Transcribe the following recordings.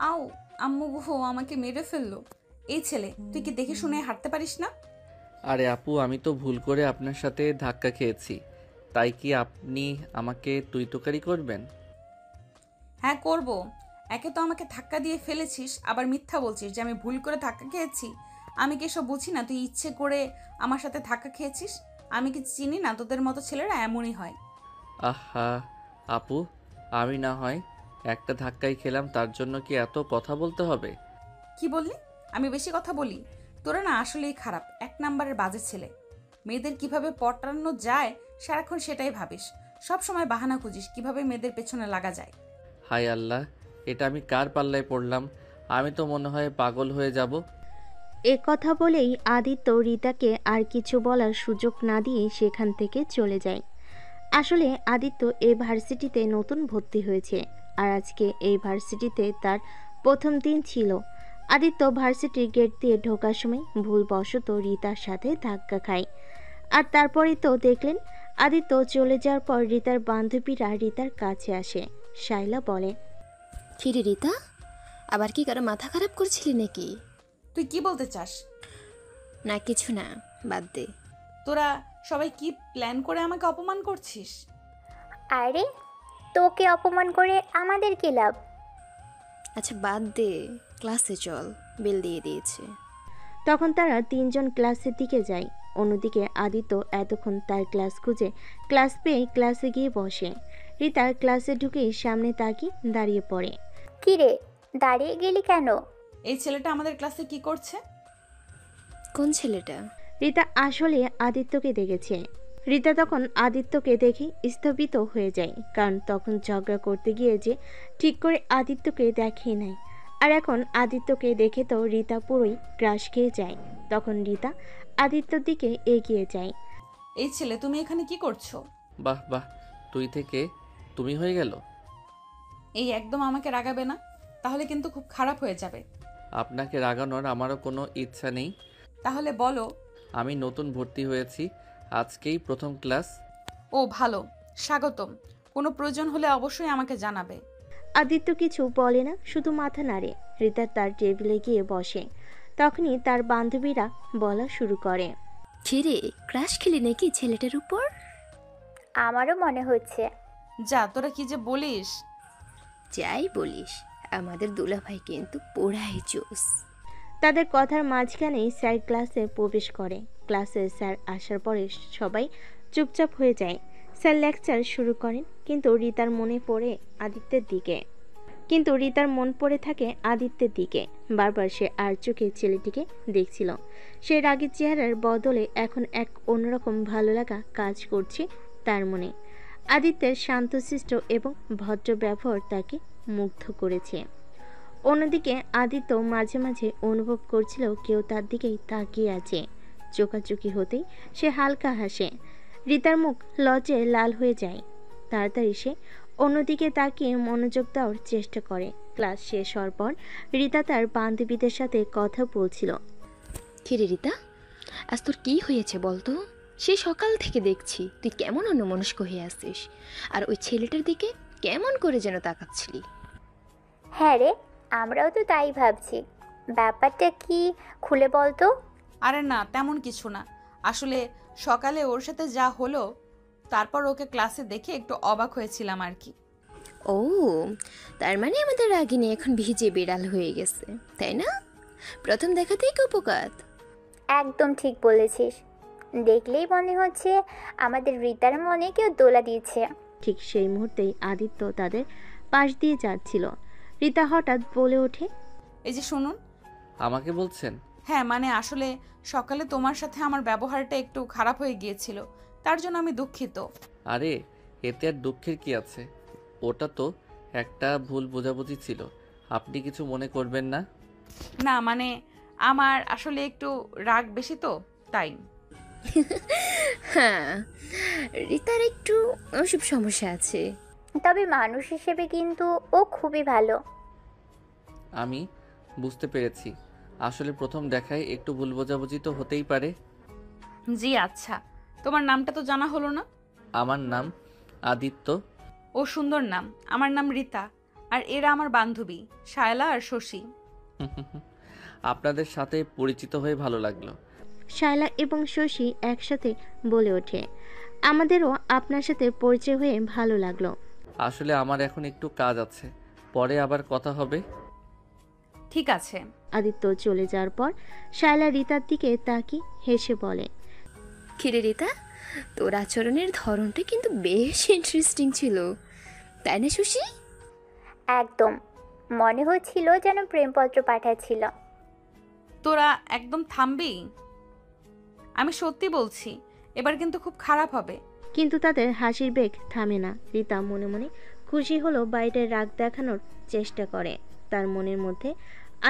আও, আম্মু গো আমাকে মেরে ফেললো। এই ছেলে, তুই কি দেখে শুনে হাঁটতে পারিস না? আরে আপু, আমি তো ভুল করে আপনার সাথে ধাক্কা খেয়েছি, তাই কি আপনি আমাকে তুই তোকারি করবেন? হ্যাঁ করব। একে তো আমাকে ধাক্কা দিয়ে ফেলেছিস, আবার মিথ্যা বলছিস যে আমি ভুল করে ধাক্কা খেয়েছি। আমি কি এসব বুঝি না তুই ইচ্ছে করে আমার সাথে ধাক্কা খেয়েছিস? আমি কি চিনি না তোদের মতো ছেলেরা এমনই হয়? আহা আপু, আমি না হয় একটা ধাক্কাই খেলাম, তার জন্য কি এত কথা বলতে হবে? কি বললি? আমি বেশি কথা বলি? তোরা না আসলেই খারাপ, এক নাম্বারের বাজে ছেলে। মেয়েদের কিভাবে পটানো যায় সারাক্ষণ সেটাই ভাবিস। সব সময় বাহানা খুঁজিস কিভাবে মেয়েদের পেছনে লাগা যায়। হায় আল্লাহ, এটা আমি কার পাল্লায় পড়লাম? আমি তো মনে হয় পাগল হয়ে যাব। এ কথা বলেই আদিত্য রিতাকে আর কিছু বলার সুযোগ না দিয়ে সেখান থেকে চলে যায়। আসলে আদিত্য এই ভার্সিটিতে নতুন ভর্তি হয়েছে, আর আজকে এই ভার্সিটিতে তার প্রথম দিন ছিল। আদিত্য ভার্সিটির গেট দিয়ে ঢোকার সময় ভুলবশত রিতার সাথে ধাক্কা খায়। আর তারপরেই তো দেখলেন, আদিত্য চলে যাওয়ার পর রিতার বান্ধবীরা রিতার কাছে আসে। শাইলা বলে, কিরে রিতা, আবার কি কারো মাথা খারাপ করছিলি নাকি? তুই কি বলতে চাস? না কিছু না, বাদ দে। তোরা সবাই কি প্ল্যান করে আমাকে অপমান করছিস? আরে, তোকে অপমান করে আমাদের কি লাভ? আচ্ছা বাদ দে, ক্লাসে চল, বেল দিয়ে দিয়েছে। তখন তারা তিনজন ক্লাসের দিকে যায়। অন্যদিকে আদিত্য এতক্ষণ তার ক্লাস খুঁজে ক্লাস পেয়ে ক্লাসে গিয়ে বসে। রিতা ক্লাসে ঢুকেই সামনে তাকিয়ে দাঁড়িয়ে পড়ে। কি রে, দাঁড়িয়ে গেলি কেন? এই ছেলেটা আমাদের ক্লাসে কি করছে? কোন ছেলেটা? রিতা আসলে আদিত্যকে দেখেছে। রিতা তখন আদিত্যকে দেখে স্থবিত হয়ে যায়, কারণ তখন ঝগড়া করতে গিয়ে যে ঠিক করে আদিত্যকে দেখেই নাই। আর এখন আদিত্যকে দেখে তো রিতা পুরোই ক্রাশ খেয়ে যায়। তখন রিতা আদিত্যর দিকে এগিয়ে যায়। এই ছেলে, তুমি এখানে কি করছো? বাহ বাহ, তুই থেকে তুমি হয়ে গেল। এই একদম আমাকে রাগাবে না, তাহলে কিন্তু খুব খারাপ হয়ে যাবে। আপনাকে রাগানোর আমারও কোনো ইচ্ছা নেই। তাহলে বলো। আমি নতুন ভর্তি হয়েছি, আজকেই প্রথম ক্লাস। ও ভালো, স্বাগতম। কোনো প্রয়োজন হলে অবশ্যই আমাকে জানাবে। আদিত্য কিছু বলে না, শুধু মাথা নাড়ে। রিতা তার টেবিলে গিয়ে বসে। তখনই তার বান্ধবীরা বলা শুরু করে, কিরে, ক্রাশ খেলি নাকি ছেলেটার উপর? আমারও মনে হচ্ছে। যা, তোরা কি যে বলিস। যাই বলিস, আমাদের দুলাভাই কিন্তু পোড়াই জোস। তাদের কথার মাঝখানেই স্যার ক্লাসে প্রবেশ করে। ক্লাসে স্যার আসার পরে সবাই চুপচাপ হয়ে যায়। স্যার লেকচার শুরু করেন, কিন্তু রিতার মন পড়ে থাকে আদিত্যের দিকে। বারবার সে আর চোখে ছেলেটিকে দেখছিল। সে রাগের চেহারার বদলে এখন এক অন্যরকম ভালো লাগা কাজ করছে তার মনে। আদিত্যের শান্তশিষ্ট এবং ভদ্র ব্যবহার তাকে মুগ্ধ করেছে। অন্যদিকে আদিত্য মাঝে মাঝে অনুভব করছিল কেউ তার দিকেই তাকিয়ে আছে। চোখাচোখি হতেই সে হালকা হাসে। রিতার মুখ লজ্জায় লাল হয়ে যায়। তাড়াতাড়ি সে অন্যদিকে তাকিয়ে মনোযোগ দেওয়ার চেষ্টা করে। ক্লাস শেষ হওয়ার পর রিতা তার বান্ধবীদের সাথে কথা বলছিল। কিরে রিতা, আজ তোর কি হয়েছে বলতো? সে সকাল থেকে দেখছি তুই কেমন অন্যমনস্ক হয়ে আসছিস, আর ওই ছেলেটার দিকে কেমন করে যেন তাকাচ্ছিলি। হ্যাঁ রে, আমরাও তো তাই ভাবছি। ব্যাপারটা কি, খুলে বলতো। আরে না, তেমন কিছু না। আসলে সকালে ওর সাথে যা হলো, তারপর ওকে ক্লাসে দেখে একটু অবাক হয়েছিলাম আর কি। ও, তার মানে আমাদের রাগিনী এখন ভিজে বিড়াল হয়ে গেছে, তাই না? প্রথম দেখাতেই কুপকাত। একদম ঠিক বলেছিস। দেখলেই মনে হচ্ছে আমাদের রিতার মনে কেউ দোলা দিয়েছে। ঠিক সেই মুহূর্তেই আদিত্য তাদের পাশ দিয়ে যাচ্ছিল। রিতা হঠাৎ বলে ওঠে, এই যে শুনুন। আমাকে বলছেন? হ্যাঁ মানে আসলে সকালে তোমার সাথে আমার ব্যবহারটা একটু খারাপ হয়ে গিয়েছিল, তার জন্য আমি দুঃখিত। আরে, এতে আর দুঃখের কি আছে? ওটা তো একটা ভুল বোঝাবুঝি ছিল, আপনি কিছু মনে করবেন না। না মানে আমার আসলে একটু রাগ বেশি তো, তাই। হ্যাঁ, রিতার একটু ওসব সমস্যা আছে। তবে মানুষ হিসেবে কিন্তু ও খুবই ভালো। আমি বুঝতে পেরেছি, আসলে প্রথম দেখায় একটু ভুল বোঝাবুঝি তো হতেই পারে। জি আচ্ছা, তোমার নামটা তো জানা হলো না। আমার নাম আদিত্য। ও সুন্দর নাম। আমার নাম রিতা। আর এরা আমার বান্ধবী শায়লা আর শশী। আপনাদের সাথে পরিচিত হয়ে ভালো লাগলো। শায়লা এবং শশী একসাথে বলে ওঠে, আমাদেরও আপনার সাথে পরিচয় হয়ে ভালো লাগলো। আসলে আমার এখন একটু কাজ আছে, পরে আবার কথা হবে। ঠিক আছে। আদিত্য চলে যাওয়ার পর শায়লা রিতার দিকে তাকিয়ে হেসে বলে, কিরে রিতা, তোর আচরণের ধরনটা কিন্তু বেশ ইন্টারেস্টিং ছিল, তাই না শশী? একদম, মনে হচ্ছিল যেন প্রেমপত্র পাঠাচ্ছিল। তোরা একদম থামবি? আমি সত্যি বলছি, এবার কিন্তু খুব খারাপ হবে। কিন্তু তাদের হাসির বেগ থামে না। রিতা মনে মনে খুশি হলো বাইরে রাগ দেখানোর চেষ্টা করে। তার মনের মধ্যে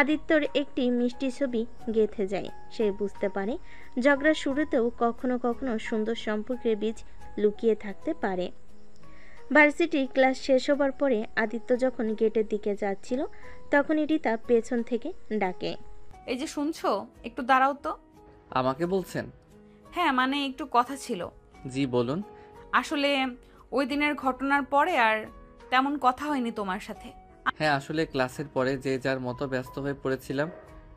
আদিত্যর একটি মিষ্টি ছবি গেঁথে যায়। সে বুঝতে পারে ঝগড়ার শুরুতেও কখনো কখনো সুন্দর সম্পর্কের বীজ লুকিয়ে থাকতে পারে। ভার্সিটি ক্লাস শেষ হবার পরে আদিত্য যখন গেটের দিকে যাচ্ছিল তখনই রিতা পেছন থেকে ডাকে, এই যে শুনছো, একটু দাঁড়াও তো। আমাকে বলছেন? হ্যাঁ, মানে একটু কথা ছিল। জি বলুন। আসলে ওই দিনের ঘটনার পরে আর তেমন কথা হয়নি তোমার সাথে। হ্যাঁ, আসলে ক্লাসের পরে যে যার মতো ব্যস্ত হয়ে পড়েছিলাম।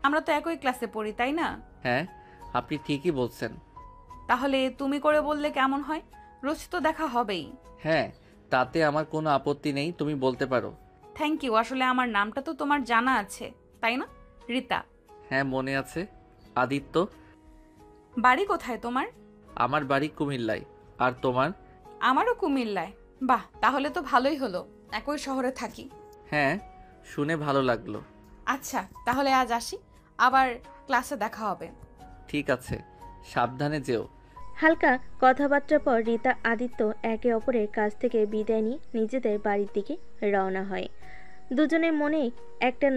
আমরা তো একই ক্লাসে পড়ি, তাই না? হ্যাঁ, আপনি ঠিকই বলছেন। তাহলে তুমি করে বললে কেমন হয়? রোজ তো দেখা হবেই। হ্যাঁ, তাতে আমার কোনো আপত্তি নেই, তুমি বলতে পারো। Thank you. আসলে আমার নামটা তো তোমার জানা আছে, তাই না? রিতা। হ্যাঁ, মনে আছে। আদিত্য। বাড়ি কোথায় তোমার? আমার বাড়ি কুমিল্লায়। আর তোমার? আমারও কুমিল্লায়। বাহ, তাহলে তো ভালোই হলো, একই শহরে থাকি। হ্যাঁ, শুনে ভালো লাগলো। আচ্ছা, তাহলে আজ আসি, আবার ক্লাসে দেখা হবে। ঠিক আছে, সাবধানে যেও। হালকা কথাবার্তার পর রিতা আদিত্য একে অপরের কাছ থেকে বিদায় নিয়ে নিজেদের বাড়ির দিকে রওনা হয়। দুজনের মনেই একটা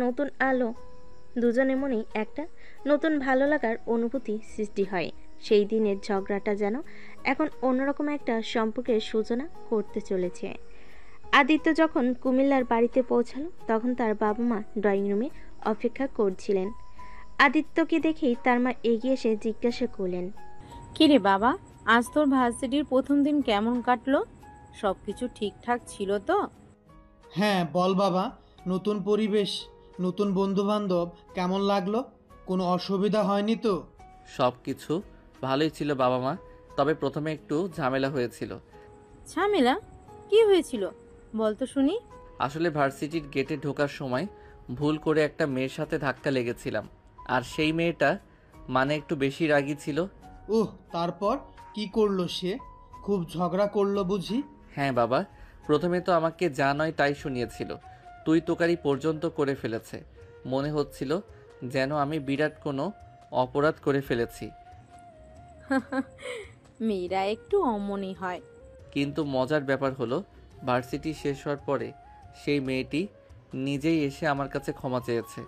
নতুন ভালো লাগার অনুভূতি সৃষ্টি হয়। সেই দিনের ঝগড়াটা যেন এখন অন্যরকম একটা সম্পর্কের সূচনা করতে চলেছে। আদিত্য যখন কুমিল্লার বাড়িতে পৌঁছালো তখন তার বাবা মা ড্রয়িং রুমে অপেক্ষা করছিলেন। আদিত্যকে দেখেই তার মা এগিয়ে এসে জিজ্ঞাসা করলেন, কিরে বাবা, আজ তোর ভার্সিটির প্রথম দিন কেমন কাটলো? সবকিছু ঠিকঠাক ছিল তো? হ্যাঁ বল বাবা, নতুন পরিবেশ, নতুন বন্ধুবান্ধব, কেমন লাগলো? কোনো অসুবিধা হয়নি তো? সব কিছু ভালোই ছিল বাবা মা, তবে প্রথমে একটু ঝামেলা হয়েছিল। ঝামেলা? কি হয়েছিল বল তো শুনি। আসলে ভার্সিটির গেটে ঢোকার সময় ভুল করে একটা মেয়ের সাথে ধাক্কা লেগেছিলাম, আর সেই মেয়েটা মানে একটু বেশি রাগী ছিল। তারপর কি করলো সে? খুব ঝগড়া করলো বুঝি? হ্যাঁ বাবা, প্রথমে তো আমাকে যা নয় তাই শুনিয়েছিল, তুই তোকারি পর্যন্ত করে ফেলেছে। মনে হচ্ছিল যেন আমি বিরাট কোনো অপরাধ করে ফেলেছি। মেয়েরা একটু অমনই হয়। কিন্তু মজার ব্যাপার হলো, ভার্সিটি শেষ হওয়ার পরে সেই মেয়েটি নিজেই এসে আমার কাছে ক্ষমা চেয়েছে।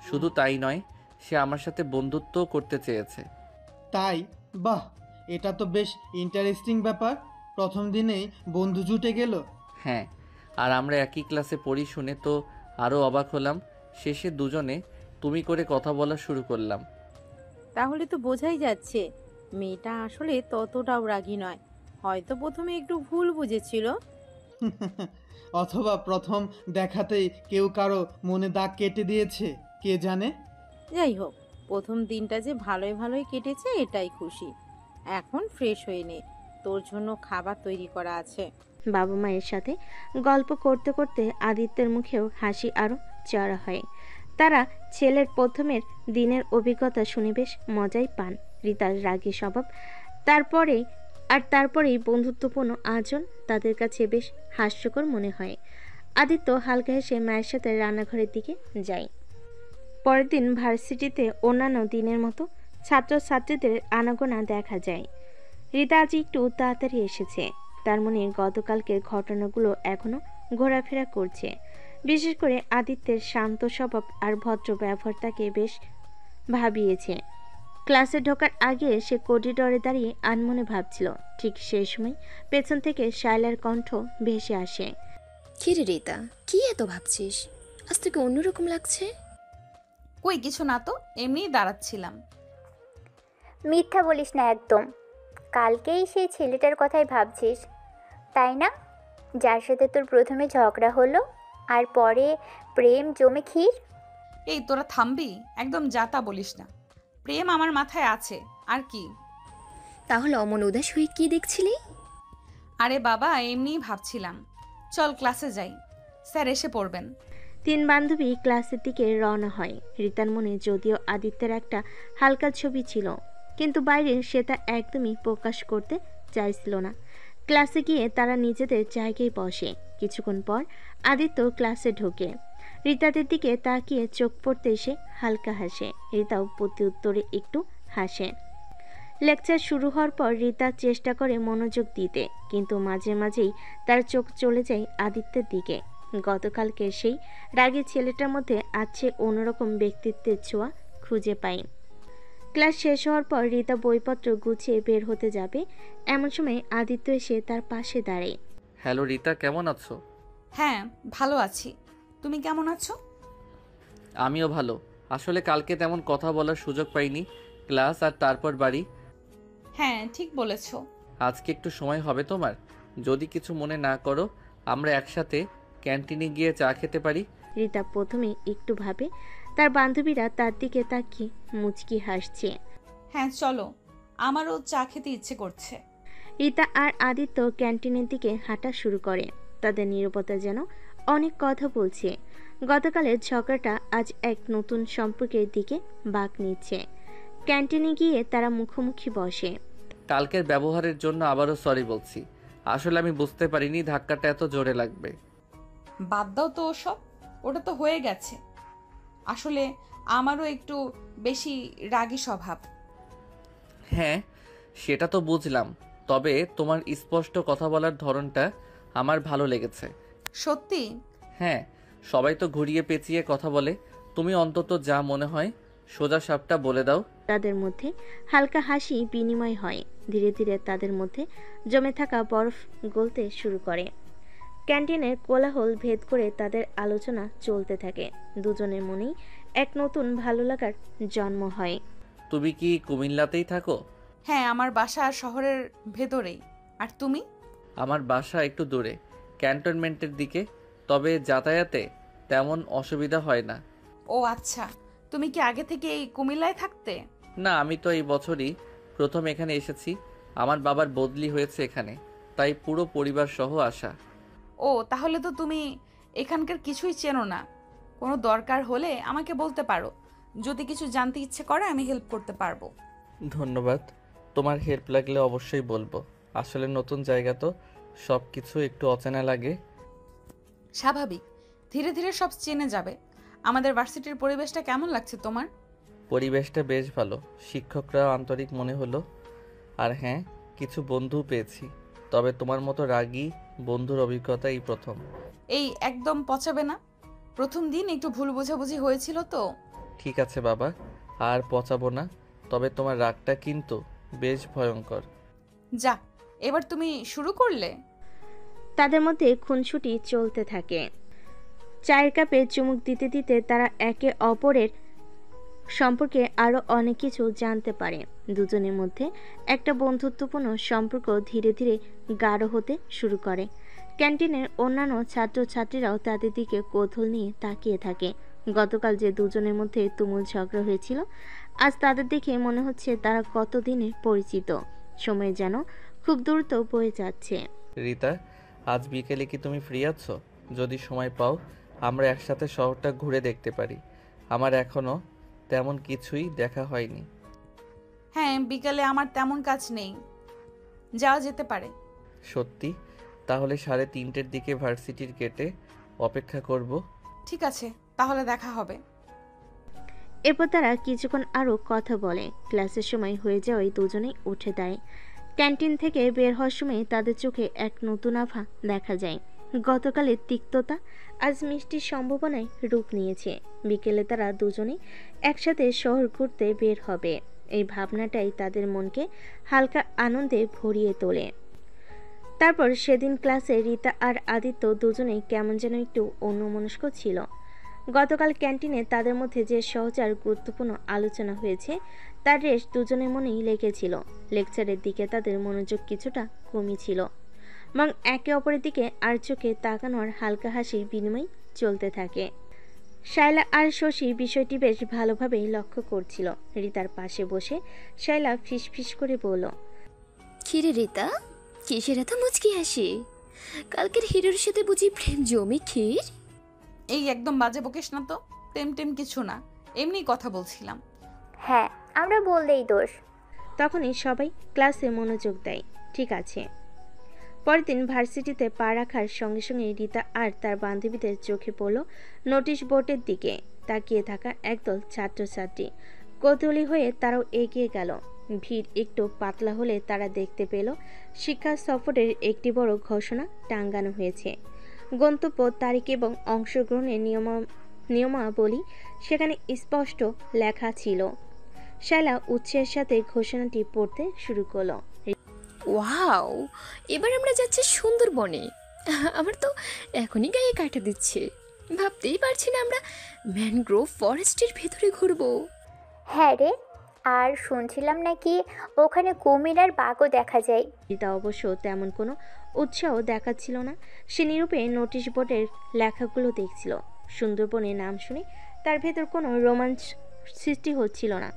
শুধু তাই নয়, সে আমার সাথে বন্ধুত্বও করতে চেয়েছে। তাই? বাহ, এটা তো বেশ ইন্টারেস্টিং ব্যাপার। প্রথম দিনেই বন্ধু জুটে গেল। হ্যাঁ, আর আমরা একই ক্লাসে পড়ি শুনে তো আরও অবাক হলাম। শেষে দুজনে তুমি করে কথা বলা শুরু করলাম। তাহলে তো বোঝাই যাচ্ছে মেয়েটা আসলে ততটাও রাগী নয়। হয়তো প্রথমে একটু ভুল বুঝেছিল। অথবা প্রথম দেখাতেই কেউ কারো মনে দাগ কেটে দিয়েছে, কে জানে। যাই হোক, প্রথম দিনটা যে ভালোই ভালোই কেটেছে এটাই খুশি। এখন ফ্রেশ হয়ে নে, তোর জন্য খাবার তৈরি করা আছে। বাবা মায়ের সাথে গল্প করতে করতে আদিত্যের মুখেও হাসি আরও চড়া হয়। তারা ছেলের প্রথমের দিনের অভিজ্ঞতা শুনে বেশ মজাই পান। রিতার রাগী স্বভাব তারপরেই বন্ধুত্বপূর্ণ আচরণ তাদের কাছে বেশ হাস্যকর মনে হয়। আদিত্য হালকা হেসে মায়ের সাথে রান্নাঘরের দিকে যায়। পরের দিন ভার্সিটিতে অন্যান্য দিনের মতো ছাত্রছাত্রীদের আনাগোনা দেখা যায়। রিতা আজ একটু তাড়াতাড়ি এসেছে। তার মনে গতকালকের ঘটনাগুলো এখনো ঘোরাফেরা করছে। বিশেষ করে আদিত্যের শান্ত স্বভাব আর ভদ্র ব্যবহার তাকে বেশ ভাবিয়েছে। ক্লাসে ঢোকার আগে সে করিডরে দাঁড়িয়ে আনমনে ভাবছিল। ঠিক সেই সময় পেছন থেকে শায়লার কণ্ঠ ভেসে আসে, কিরে রিতা, কি এত ভাবছিস? আজ তোকে অন্যরকম লাগছে। কই কিছু না তো, এমনিই দাঁড়াচ্ছিলাম। মিথ্যা বলিস না একদম। কালকেই সেই ছেলেটার কথাই ভাবছিস, তাই না? যার সাথে তোর প্রথমে ঝগড়া হলো, আর পরে প্রেম জমে ক্ষীর। এই তোরা থামবি? একদম যাতা বলিস না। প্রেম আমার মাথায় আছে, আর কি? তাহলে অমন উদাস হয়ে কি দেখছিলি? আরে বাবা, এমনিই ভাবছিলাম। চল ক্লাসে যাই, স্যার এসে পড়বেন। তিন বান্ধবী ক্লাসের দিকে রওনা হয়। রিতার মনে যদিও আদিত্যের একটা হালকা ছবি ছিল, কিন্তু বাইরে সে তা একদমই প্রকাশ করতে চাইছিল না। ক্লাসে গিয়ে তারা নিজেদের জায়গায় বসে। কিছুক্ষণ পর আদিত্য ক্লাসে ঢোকে। রিতাদের দিকে তাকিয়ে চোখ পড়তে এসে হালকা হাসে। রিতাও প্রতি উত্তরে একটু হাসে। লেকচার শুরু হওয়ার পর রিতা চেষ্টা করে মনোযোগ দিতে, কিন্তু মাঝে মাঝেই তার চোখ চলে যায় আদিত্যের দিকে। গতকালকে সেই রাগী ছেলেটার মধ্যে আছে অন্যরকম ব্যক্তিত্বের ছোঁয়া খুঁজে পাই। ক্লাস শেষ হওয়ার পর রিতা বইপত্র গুছিয়ে বের হতে যাবে, এমন সময় আদিত্য এসে তার পাশে দাঁড়ায়। হ্যালো রিতা, কেমন আছো? হ্যাঁ, ভালো আছি। তুমি কেমন আছো? আমিও ভালো। আসলে কালকে তেমন কথা বলার সুযোগ পাইনি, ক্লাস আর তারপর বাড়ি। হ্যাঁ, ঠিক বলেছো। আজকে একটু সময় হবে তোমার? যদি কিছু মনে না করো, আমরা একসাথে ক্যান্টিনে গিয়ে চা খেতে পারি। রিতা প্রথমে একটু ভাবে, তার বান্ধবীরা তার দিকে তাকিয়ে মুচকি হাসছে। হ্যাঁ চলো, আমারও চা খেতে ইচ্ছে করছে। রিতা আর আদিত্য ক্যান্টিনের দিকে হাঁটা শুরু করে। তাদের নীরবতা যেন অনেক কথা বলছে। গতকালের ঝগড়াটা আজ এক নতুন সম্পর্কের দিকে বাঁক নিচ্ছে। ক্যান্টিনে গিয়ে তারা মুখোমুখি বসে। কালকের ব্যবহারের জন্য আবারও সরি বলছি। আসলে আমি বুঝতে পারিনি ধাক্কাটা এত জোরে লাগবে। বাদ দাও তো ওসব, ওটা তো হয়ে গেছে। আসলে আমারও একটু বেশি রাগী স্বভাব। হ্যাঁ, সেটা তো বুঝলাম, তবে তোমার স্পষ্ট কথা বলার ধরনটা আমার ভালো লেগেছে। সত্যি? হ্যাঁ, সবাই তো ঘুরিয়ে পেঁচিয়ে কথা বলে, তুমি অন্তত যা মনে হয় সোজা সাপটা বলে দাও। তাদের মধ্যে হালকা হাসি বিনিময় হয়। ধীরে ধীরে তাদের মধ্যে জমে থাকা বরফ গলতে শুরু করে। ক্যান্টিনের কোলাহল ভেদ করে তাদের আলোচনা চলতে থাকে। দুজনের মনেই এক নতুন ভালো লাগার জন্ম হয়। তুমি কি কুমিল্লাতেই থাকো? হ্যাঁ, আমার বাসা শহরের ভেতরেই। আর তুমি? আমার বাসা একটু দূরে, ক্যান্টনমেন্টের দিকে, তবে যাতায়াতে তেমন অসুবিধা হয় না। ও আচ্ছা, তুমি কি আগে থেকে এই কুমিল্লায় থাকতে? না, আমি তো এই বছরই প্রথম এখানে এসেছি। আমার বাবার বদলি হয়েছে এখানে, তাই পুরো পরিবার সহ আসা। ও, তাহলে তো তুমি এখানকার কিছুই চেনো না। কোনো দরকার হলে আমাকে বলতে পারো। যদি কিছু জানতে ইচ্ছে করে আমি হেল্প করতে পারবো। ধন্যবাদ, তোমার হেল্প লাগলে অবশ্যই বলবো। আসলে নতুন জায়গা তো, সব কিছু একটু অচেনা লাগে। স্বাভাবিক, ধীরে ধীরে সব চেনে যাবে। আমাদের ভার্সিটির পরিবেশটা কেমন লাগছে তোমার? পরিবেশটা বেশ ভালো, শিক্ষকরাও আন্তরিক মনে হলো। আর হ্যাঁ, কিছু বন্ধু পেয়েছি, তবে তোমার মতো রাগী বন্ধুর অভিজ্ঞতা এই প্রথম। এই একদম পচাবে না। প্রথম দিন একটু ভুল বোঝাবুঝি হয়েছিল তো। ঠিক আছে বাবা, আর পচাবো না। তবে তোমার রাগটা কিন্তু বেশ ভয়ঙ্কর। যা, এবার তুমি শুরু করলে। তাদের মধ্যে খুনসুটি চলতে থাকে। চায়ের কাপে চুমুক দিতে দিতে তারা একে অপরের সম্পর্কে আরও অনেক কিছু জানতে পারে। দুজনের মধ্যে একটা বন্ধুত্বপূর্ণ সম্পর্ক ধীরে ধীরে গাঢ় হতে শুরু করে। ক্যান্টিনের অন্যান্য ছাত্রছাত্রীরাও তাদের দিকে কৌতূহল নিয়ে তাকিয়ে থাকে। গতকাল যে দুজনের মধ্যে তুমুল ঝগড়া হয়েছিল, আজ তাদের দেখে মনে হচ্ছে তারা কতদিনের পরিচিত। সময় যেন খুব দ্রুত বয়ে যাচ্ছে। রিতা, আজ বিকেলে কি তুমি ফ্রি আছো? যদি সময় পাও, আমরা একসাথে শহরটা ঘুরে দেখতে পারি। আমার এখনো তেমন কিছুই দেখা হয়নি। হ্যাঁ, বিকালে আমার তেমন কাজ নেই, যাওয়া যেতে পারে। সত্যি? তাহলে 3:30-এর দিকে ভার্সিটির গেটে অপেক্ষা করব। ঠিক আছে, তাহলে দেখা হবে। এরপর তারা কিছুক্ষণ আরও কথা বলে। ক্লাসের সময় হয়ে যাওয়ায় দুজনেই উঠে দাঁড়ায়। ক্যান্টিন থেকে বের হওয়ার সময় তাদের চোখে এক নতুন আভা দেখা যায়। গতকালের তিক্ততা আজ মিষ্টির সম্ভাবনায় রূপ নিয়েছে। বিকেলে তারা দুজনেই একসাথে শহর ঘুরতে বের হবে। এই ভাবনাটাই তাদের মনকে হালকা আনন্দে ভরিয়ে তোলে। তারপর সেদিন ক্লাসে রিতা আর আদিত্য দুজনেই কেমন যেন একটু অন্যমনস্ক ছিল। গতকাল ক্যান্টিনে তাদের মধ্যে যে সহজার গুরুত্বপূর্ণ আলোচনা হয়েছে তার রেশ দুজনের মনেই লেগেছিল। লেকচারের দিকে তাদের মনোযোগ কিছুটা কমই ছিল, এবং একে অপরের দিকে আর চোখে তাকানোর হালকা হাসির বিনিময় চলতে থাকে। শায়লা আর শশী বিষয়টি বেশ ভালোভাবেই লক্ষ্য করছিল। রিতার পাশে বসে শায়লা ফিসফিস করে বলল, কিরে রিতা, কিসের এত মুচকি হাসি? কালকের হিরোর সাথে বুঝি প্রেম জমি ক্ষীর? এই একদম বাজে বকিস না তো, টেম টেম কিছু না, এমনি কথা বলছিলাম। হ্যাঁ, আমরা বললেই দোষ। তখনই সবাই ক্লাসে মনোযোগ দেয়। ঠিক আছে। পরের দিন ভার্সিটিতে পা রাখার সঙ্গে সঙ্গে রিতা আর তার বান্ধবীদের চোখে পড়ল নোটিশ বোর্ডের দিকে তাকিয়ে থাকা একদল ছাত্রছাত্রী। কৌতূহলী হয়ে তারাও এগিয়ে গেল। ভিড় একটু পাতলা হলে তারা দেখতে পেল শিক্ষা সফরের একটি বড় ঘোষণা টাঙ্গানো হয়েছে। গন্তব্য, তারিখ এবং অংশগ্রহণের নিয়মাবলী সেখানে স্পষ্ট লেখা ছিল। শায়লা উৎসাহের সাথে ঘোষণাটি পড়তে শুরু করলো। ওয়াও, এবার আমরা যাচ্ছি সুন্দরবনে। আমার তো এখনই গায়ে কাটা দিচ্ছে, ভাবতেই পারছি না আমরা ম্যানগ্রোভ ফরেস্টের ভেতরে ঘুরবো। হ্যাঁ রে, আর শুনছিলাম নাকি ওখানে কুমির আর বাঘও দেখা যায়। রিতা অবশ্য তেমন কোনো উৎসাহ দেখাচ্ছিল না। সে নীরবে নোটিশ বোর্ডের লেখাগুলো দেখছিল। সুন্দরবনের নাম শুনে তার ভেতর কোনো রোমাঞ্চ সৃষ্টি হচ্ছিল না।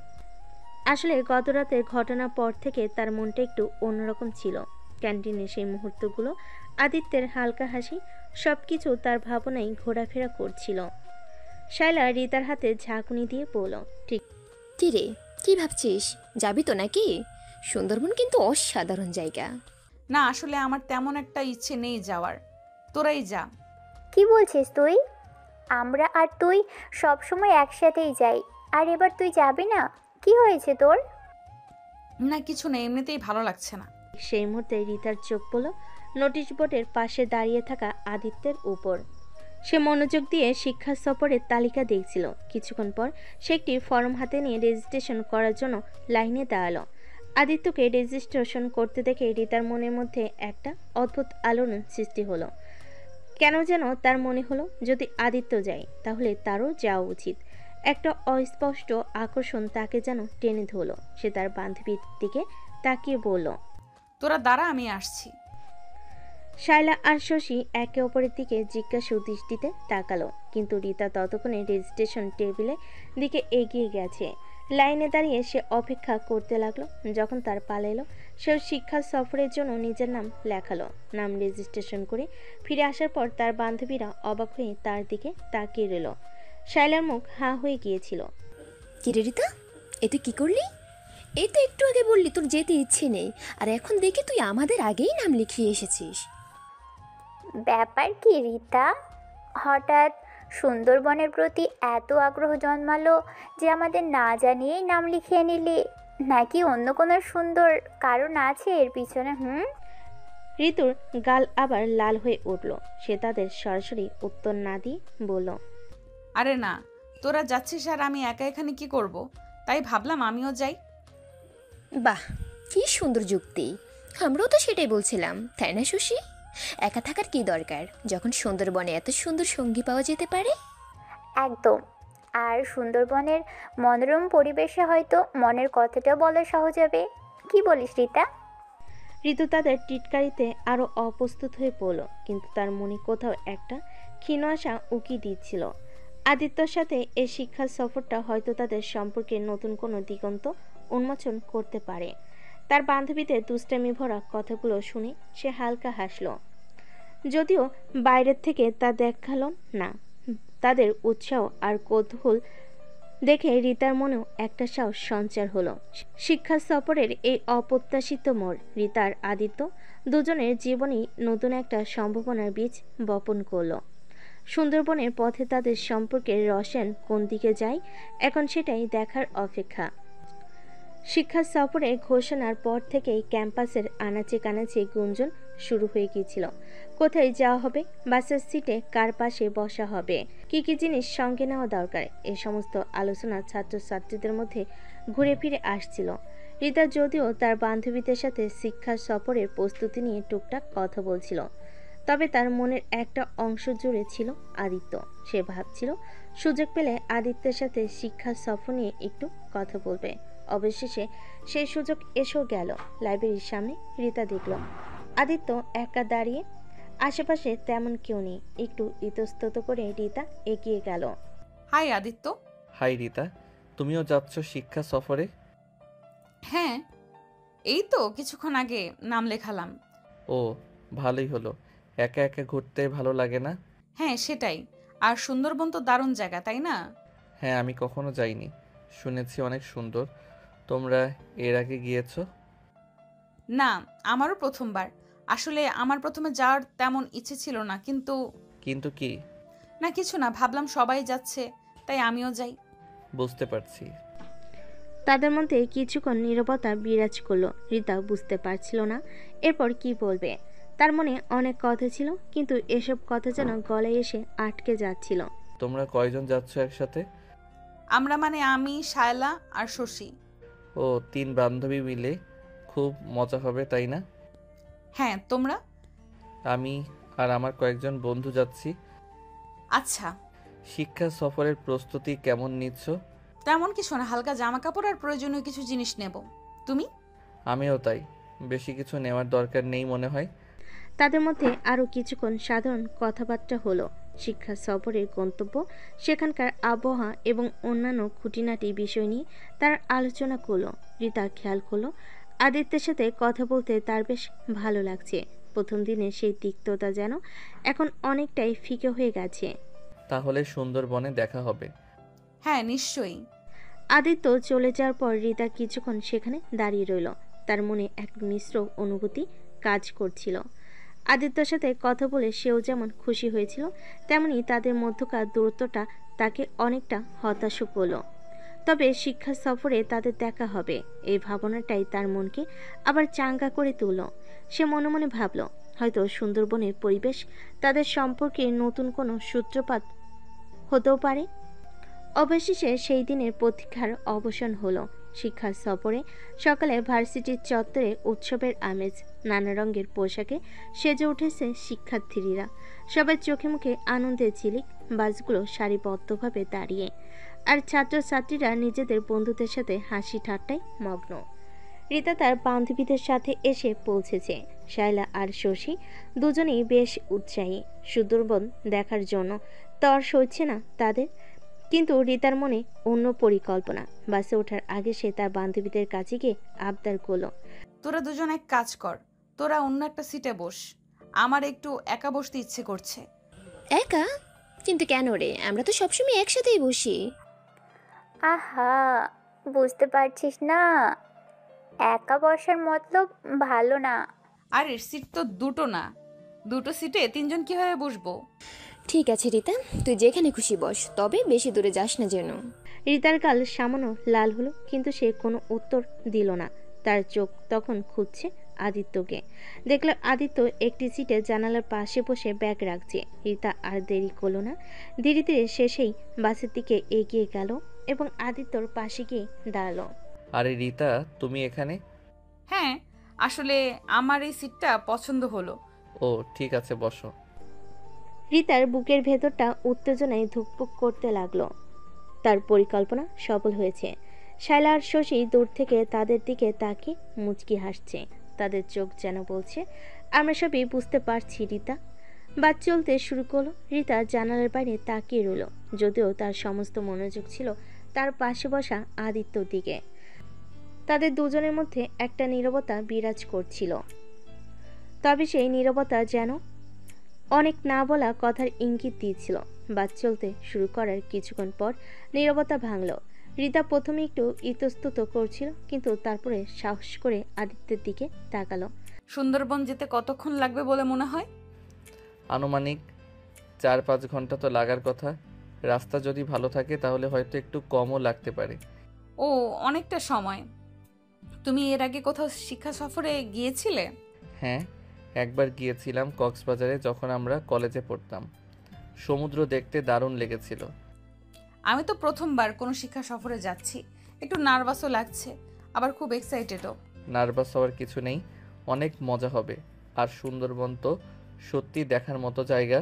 আসলে গত রাতের ঘটনার পর থেকে তার মনটা একটু অন্যরকম ছিল। ক্যান্টিনে সেই মুহূর্তগুলো, আদিত্যের হালকা হাসি, সবকিছু তার ভাবনায় ঘোরাফেরা করছিল। শায়লা রিতার হাতে ঝাঁকুনি দিয়ে বলল, ঠিক কি রে, কি ভাবছিস? যাবি তো নাকি? সুন্দরবন কিন্তু অসাধারণ জায়গা। না, আসলে আমার তেমন একটা ইচ্ছে নেই যাওয়ার, তোরাই যা। কি বলছিস তুই? আমরা আর তুই সব সময় একসাথেই যাই, আর এবার তুই যাবি না? কি হয়েছে তোর? না কিছু নেই, এমনিতেই ভালো লাগছে না। সেই মুহূর্তে রিতার চোখ পড়ল নোটিশ বোর্ডের পাশে দাঁড়িয়ে থাকা আদিত্যের উপর। সে মনোযোগ দিয়ে শিক্ষা সফরের তালিকা দেখছিল। কিছুক্ষণ পর সে একটি ফর্ম হাতে নিয়ে রেজিস্ট্রেশন করার জন্য লাইনে দাঁড়ালো। আদিত্যকে রেজিস্ট্রেশন করতে দেখে রিতার মনের মধ্যে একটা অদ্ভুত আলোড়ন সৃষ্টি হলো। কেন যেন তার মনে হলো যদি আদিত্য যায় তাহলে তারও যাওয়া উচিত। একটা অস্পষ্ট আকর্ষণ তাকে যেন টেনে ধরলো। সে তার বান্ধবীর দিকে তাকিয়ে বলল, তোরা দাঁড়া, আমি আসছি। শায়লা আর শশী একে অপরের দিকে জিজ্ঞাসু দৃষ্টিতে তাকালো, কিন্তু রিতা ততক্ষণে রেজিস্ট্রেশন টেবিলের দিকে এগিয়ে গেছে। লাইনে দাঁড়িয়ে সে অপেক্ষা করতে লাগলো। যখন তার পালা এলো, সেও শিক্ষা সফরের জন্য নিজের নাম লেখালো। নাম রেজিস্ট্রেশন করে ফিরে আসার পর তার বান্ধবীরা অবাক হয়ে তার দিকে তাকিয়ে রইল। শায়লার মুখ হাঁ হয়ে গিয়েছিল। কিরে রিতা, এ তুই কি করলি? এই তো একটু আগে বললি তোর যেতে ইচ্ছে নেই, আর এখন দেখি তুই আমাদের আগেই নাম লিখিয়ে এসেছিস। ব্যাপার কি রিতা, হঠাৎ সুন্দরবনের প্রতি এত আগ্রহ জন্মালো যে আমাদের না জানিয়েই নাম লিখিয়ে নিলি? নাকি অন্য কোনো সুন্দর কারণ আছে এর পিছনে? ঋতুর গাল আবার লাল হয়ে উঠল। সে তাদের সরাসরি উত্তর না দিয়ে বলল, আরে না, তোরা যাচ্ছিস আর আমি একা এখানে কি করব, তাই ভাবলাম আমিও যাই। বাহ, কি সুন্দর যুক্তি! আমরাও তো সেটাই বলছিলাম, তাই না শশী? একা থাকার কি দরকার যখন সুন্দরবনে এত সুন্দর সঙ্গী পাওয়া যেতে পারে? একদম। আর সুন্দরবনের মনোরম পরিবেশে হয়তো মনের কথাটাও বলা সহজ হবে। কি বলিস রিতা? ঋতু তাদের টিটকারিতে আরও অপ্রস্তুত হয়ে পড়ল, কিন্তু তার মনে কোথাও একটা ক্ষীণ আশা উকি দিচ্ছিল। আদিত্যর সাথে এই শিক্ষা সফরটা হয়তো তাদের সম্পর্কে নতুন কোনো দিগন্ত উন্মোচন করতে পারে। তার বান্ধবীদের দুষ্টামি ভরা কথাগুলো শুনে সে হালকা হাসল, যদিও বাইরের থেকে তা দেখালো না। তাদের উৎসাহ আর কৌতূহল দেখে রিতার মনেও একটা সাহস সঞ্চার হলো। শিক্ষা সফরের এই অপ্রত্যাশিত মোড় রিতার আদিত্য দুজনের জীবনেই নতুন একটা সম্ভাবনার বীজ বপন করলো। সুন্দরবনের পথে তাদের সম্পর্কের রসায়ন কোন দিকে যায় এখন সেটাই দেখার অপেক্ষা। শিক্ষা সফরের ঘোষণার পর থেকেই ক্যাম্পাসের আনাচে কানাচে গুঞ্জন শুরু হয়ে গিয়েছিল। কোথায় যাওয়া হবে, বাসের সিটে কার পাশে বসা হবে, কি কি জিনিস সঙ্গে নেওয়া দরকার, এই সমস্ত আলোচনা ছাত্রছাত্রীদের মধ্যে ঘুরে ফিরে আসছিল। রিতা যদিও তার বান্ধবীদের সাথে শিক্ষা সফরের প্রস্তুতি নিয়ে টুকটাক কথা বলছিল, তবে তার মনের একটা অংশ জুড়ে ছিল আদিত্য। সে ভাবছিল সুযোগ পেলে আদিত্যের সাথে শিক্ষা সফর নিয়ে একটু কথা বলবে। অবশেষে সেই সুযোগ এসেও গেল। লাইব্রেরির সামনে রিতা দেখল আদিত্য একা দাঁড়িয়ে। আশেপাশে তেমন কেউ নেই। একটু ইতস্তত করে রিতা এগিয়ে গেল। হাই আদিত্য। হাই রিতা, তুমিও যাচ্ছ শিক্ষা সফরে? হ্যাঁ, এই তো কিছুক্ষণ আগে নাম লেখালাম। ও, ভালোই হলো। একা একা ঘুরতে ভালো লাগে না? হ্যাঁ সেটাই। আর সুন্দরবন তো দারুণ জায়গা, তাই না? হ্যাঁ, আমি কখনো যাইনি, শুনেছি অনেক সুন্দর। তোমরা এর আগে গিয়েছো? না, আমারও প্রথমবার। আসলে আমার প্রথমে যাওয়ার তেমন ইচ্ছে ছিল না, কিন্তু কিন্তু কি? না কিছু না, ভাবলাম সবাই যাচ্ছে তাই আমিও যাই। বুঝতে পারছি। তাদের মধ্যে কিছুক্ষণ নীরবতা বিরাজ করলো। রিতা বুঝতে পারছিল না এরপর কি বলবে। তার মনে অনেক কথা ছিল, কিন্তু এসব কথা যেন গলায় এসে আটকে যাচ্ছিল। তোমরা কয়জন যাচ্ছ একসাথে? আমরা মানে আমি, শায়লা আর শশী। ও, 3 বান্ধবী মিলে খুব মজা হবে, তাই না? হ্যাঁ, তোমরা? আমি আর আমার কয়েকজন বন্ধু যাচ্ছি। আচ্ছা। শিক্ষা সফরের প্রস্তুতি কেমন নিচ্ছ? তেমন কিছু না, হালকা জামা কাপড় আর প্রয়োজনীয় কিছু জিনিস নেব। তুমি? আমিও তাই, বেশি কিছু নেওয়ার দরকার নেই মনে হয়। তাদের মধ্যে আরও কিছুক্ষণ সাধারণ কথাবার্তা হলো। শিক্ষা সফরের গন্তব্য, সেখানকার আবহাওয়া এবং অন্যান্য খুঁটিনাটি বিষয় নিয়ে তার আলোচনা করলো। রিতা খেয়াল করলো আদিত্যের সাথে কথা বলতে তার বেশ ভালো লাগছে। প্রথম দিনের সেই তিক্ততা যেন এখন অনেকটাই ফিকে হয়ে গেছে। তাহলে সুন্দরবনে দেখা হবে। হ্যাঁ নিশ্চয়ই। আদিত্য চলে যাওয়ার পর রিতা কিছুক্ষণ সেখানে দাঁড়িয়ে রইল। তার মনে এক মিশ্র অনুভূতি কাজ করছিল। আদিত্যর সাথে কথা বলে সেও যেমন খুশি হয়েছিল, তেমনি তাদের মধ্যকার দূরত্বটা তাকে অনেকটা হতাশও করল। তবে শিক্ষা সফরে তাদের দেখা হবে, এই ভাবনাটাই তার মনকে আবার চাঙ্গা করে তুলল। সে মনে মনে ভাবল, হয়তো সুন্দরবনের পরিবেশ তাদের সম্পর্কে নতুন কোনো সূত্রপাত হতেও পারে। অবশেষে সেই দিনের প্রতীক্ষার অবসান হলো। শিক্ষা সফরে সকালে ভার্সিটির চত্বরে উৎসবের আমেজ। নানা রঙের পোশাকে সেজে উঠেছে শিক্ষার্থীরা। সবার চোখে মুখে আনন্দের ঝিলিক। বাসগুলো সারিবদ্ধভাবে দাঁড়িয়ে, আর ছাত্রছাত্রীরা নিজেদের বন্ধুদের সাথে হাসি ঠাট্টায় মগ্ন। রিতা তার বান্ধবীদের সাথে এসে পৌঁছেছে। শায়লা আর শশী দুজনেই বেশ উৎসাহী সুন্দরবন দেখার জন্য। তর সইছে না তাদের, কিন্তু রিতার মনে অন্য পরিকল্পনা। বাসে ওঠার আগে সে তার বান্ধবীদের কাছে গিয়ে আবদার করলো, তোরা দুজন এক কাজ কর, তোরা অন্য একটা সিটে বস, আমার একটু একা বসতে ইচ্ছে করছে। একা? কিন্তু কেন রে, আমরা তো সবসময় একসাথেই বসি। আহা, বুঝতে পারছিস না? একা বসার মতলব ভালো না। আরে সিট তো দুটো না, দুটো সিটে তিনজন কিভাবে বসবো? ঠিক আছে রিতা, তুই যেখানে খুশি বস, তবে বেশি দূরে যাস না যেন। রিতার গাল সামান্য লাল হলো, কিন্তু সে কোনো উত্তর দিল না। তার চোখ তখন খুঁজছে আদিত্যকে। দেখল আদিত্য একটি সিটে জানালার পাশে বসে ব্যাগ রাখছে। রিতা আর দেরি করলো না, ধীরে ধীরে সে সেই বাসের দিকে এগিয়ে গেল এবং আদিত্যর পাশে গিয়ে দাঁড়ালো। আরে রিতা, তুমি এখানে? হ্যাঁ, আসলে আমার এই সিটটা পছন্দ হলো। ও ঠিক আছে, বসো। রিতার বুকের ভেতরটা উত্তেজনায় ধুকপুক করতে লাগলো। তার পরিকল্পনা সফল হয়েছে। শায়লা আর শশী দূর থেকে তাদের দিকে তাকিয়ে মুচকি হাসছে। তাদের চোখ যেন বলছে, আমরা সবই বুঝতে পারছি রিতা। বাস চলতে শুরু করলো। রিতা জানালার বাইরে তাকিয়ে রইল, যদিও তার সমস্ত মনোযোগ ছিল তার পাশে বসা আদিত্যর দিকে। তাদের দুজনের মধ্যে একটা নীরবতা বিরাজ করছিল, তবে সেই নীরবতা যেন অনেক না বলা কথার ইঙ্গিত দিয়েছিল। বাস চলতে শুরু করার কিছুক্ষণ পর নীরবতা ভাঙল। রিতা প্রথমে একটু ইতস্তত করছিল, কিন্তু তারপরে সাহস করে আদিত্যের দিকে তাকালো। সুন্দরবন যেতে কতক্ষণ লাগবে বলে মনে হয়? আনুমানিক 4-5 ঘন্টা তো লাগার কথা। রাস্তা যদি ভালো থাকে তাহলে হয়তো একটু কমও লাগতে পারে। ও, অনেকটা সময়। তুমি এর আগে কোথাও শিক্ষা সফরে গিয়েছিলে? হ্যাঁ, একবার গিয়েছিলাম কক্সবাজারে, যখন আমরা কলেজে পড়তাম। সমুদ্র দেখতে দারুণ লেগেছিল। আমি তো প্রথমবার কোনো শিক্ষা সফরে যাচ্ছি, একটু নার্ভাসও লাগছে, আবার খুব এক্সাইটেডও। নার্ভাস হওয়ার কিছু নেই, অনেক মজা হবে। আর সুন্দরবন তো সত্যি দেখার মতো জায়গা।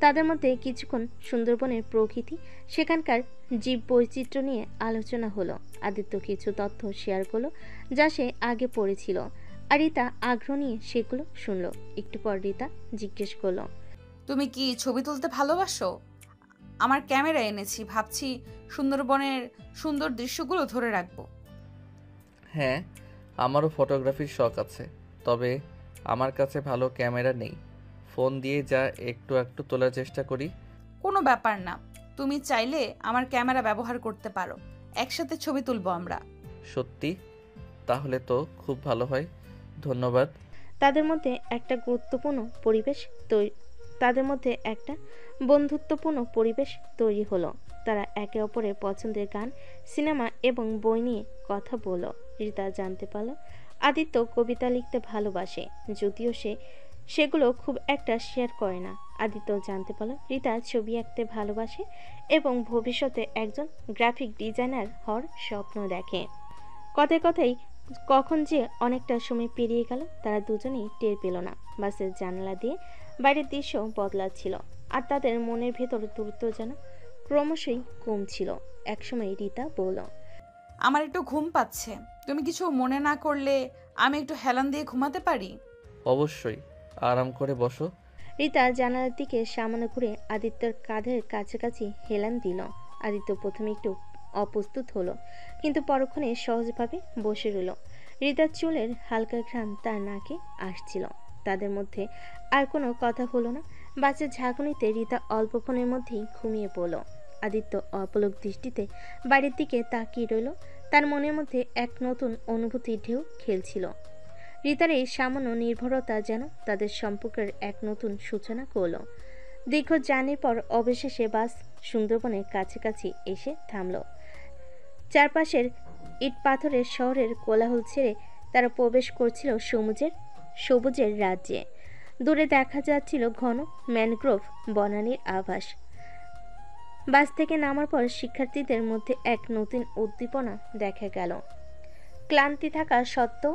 তাদের মধ্যে কিছুক্ষণ সুন্দরবনের প্রকৃতি, সেখানকার জীব বৈচিত্র্য নিয়ে আলোচনা হলো। আদিত্য কিছু তথ্য শেয়ার করলো যা সে আগে পড়েছিল। আর রিতা আগ্রহ নিয়ে সেগুলো শুনলো। একটু পর রিতা জিজ্ঞেস করলো, তুমি কি ছবি তুলতে ভালোবাসো? আমার ক্যামেরা এনেছি, ভাবছি সুন্দরবনের সুন্দর দৃশ্যগুলো ধরে রাখবো। হ্যাঁ, আমারও ফটোগ্রাফির শখ আছে, তবে আমার কাছে ভালো ক্যামেরা নেই। ফোন দিয়ে যা একটু একটু তোলার চেষ্টা করি। কোনো ব্যাপার না, তুমি চাইলে আমার ক্যামেরা ব্যবহার করতে পারো, একসাথে ছবি তুলবো আমরা। সত্যি? তাহলে তো খুব ভালো হয়, ধন্যবাদ। তাদের মধ্যে একটা গুরুত্বপূর্ণ পরিবেশ তৈরি তাদের মধ্যে একটা বন্ধুত্বপূর্ণ পরিবেশ তৈরি হলো। তারা একে অপরের পছন্দের গান, সিনেমা এবং বই নিয়ে কথা বলল। রিতা জানতে পারল আদিত্য কবিতা লিখতে ভালোবাসে, যদিও সেগুলো খুব একটা শেয়ার করে না। আদিত্য জানতে পারল রিতা ছবি আঁকতে ভালোবাসে এবং ভবিষ্যতে একজন গ্রাফিক ডিজাইনার হওয়ার স্বপ্ন দেখে। কথায় কথায় কখন যে অনেকটা সময় পেরিয়ে গেল তারা দুজনেই টের পেল না। বাসের জানালা দিয়ে বাইরের দৃশ্য বদলাচ্ছিল, আর তাদের মনের ভেতর দূরত্ব যেন ক্রমশই কমছিল। একসময় রিতা বলল, আমার একটু ঘুম পাচ্ছে, তুমি কিছু মনে না করলে আমি একটু হেলান দিয়ে ঘুমাতে পারি? অবশ্যই, আরাম করে বসো। রিতা জানালার দিকে সামনে ঘুরে আদিত্যর কাঁধের কাছাকাছি হেলান দিল। আদিত্য প্রথমে একটু অপ্রস্তুত হলো, কিন্তু পরক্ষণে সহজভাবে বসে রইল। রিতার চুলের হালকা ঘ্রাণ তার নাকে আসছিল। তাদের মধ্যে আর কোনো কথা হলো না। বাসের ঝাঁকুনিতে রিতা অল্পক্ষণের মধ্যেই ঘুমিয়ে পড়ল। আদিত্য অপলক দৃষ্টিতে বাড়ির দিকে তাকিয়ে রইল। তার মনের মধ্যে এক নতুন অনুভূতির ঢেউ খেলছিল। রিতার এই সামান্য নির্ভরতা যেন তাদের সম্পর্কের এক নতুন সূচনা করল। দীর্ঘ জার্নির পর অবশেষে বাস সুন্দরবনের কাছাকাছি এসে থামল। চারপাশের ইট পাথরের শহরের কোলাহল ছেড়ে তারা প্রবেশ করছিল সবুজের রাজ্যে। দূরে দেখা যাচ্ছিল ঘন ম্যানগ্রোভ বনানীর আভাস। বাস থেকে নামার পর শিক্ষার্থীদের মধ্যে এক নতুন উদ্দীপনা দেখা গেল। ক্লান্তি থাকা সত্ত্বেও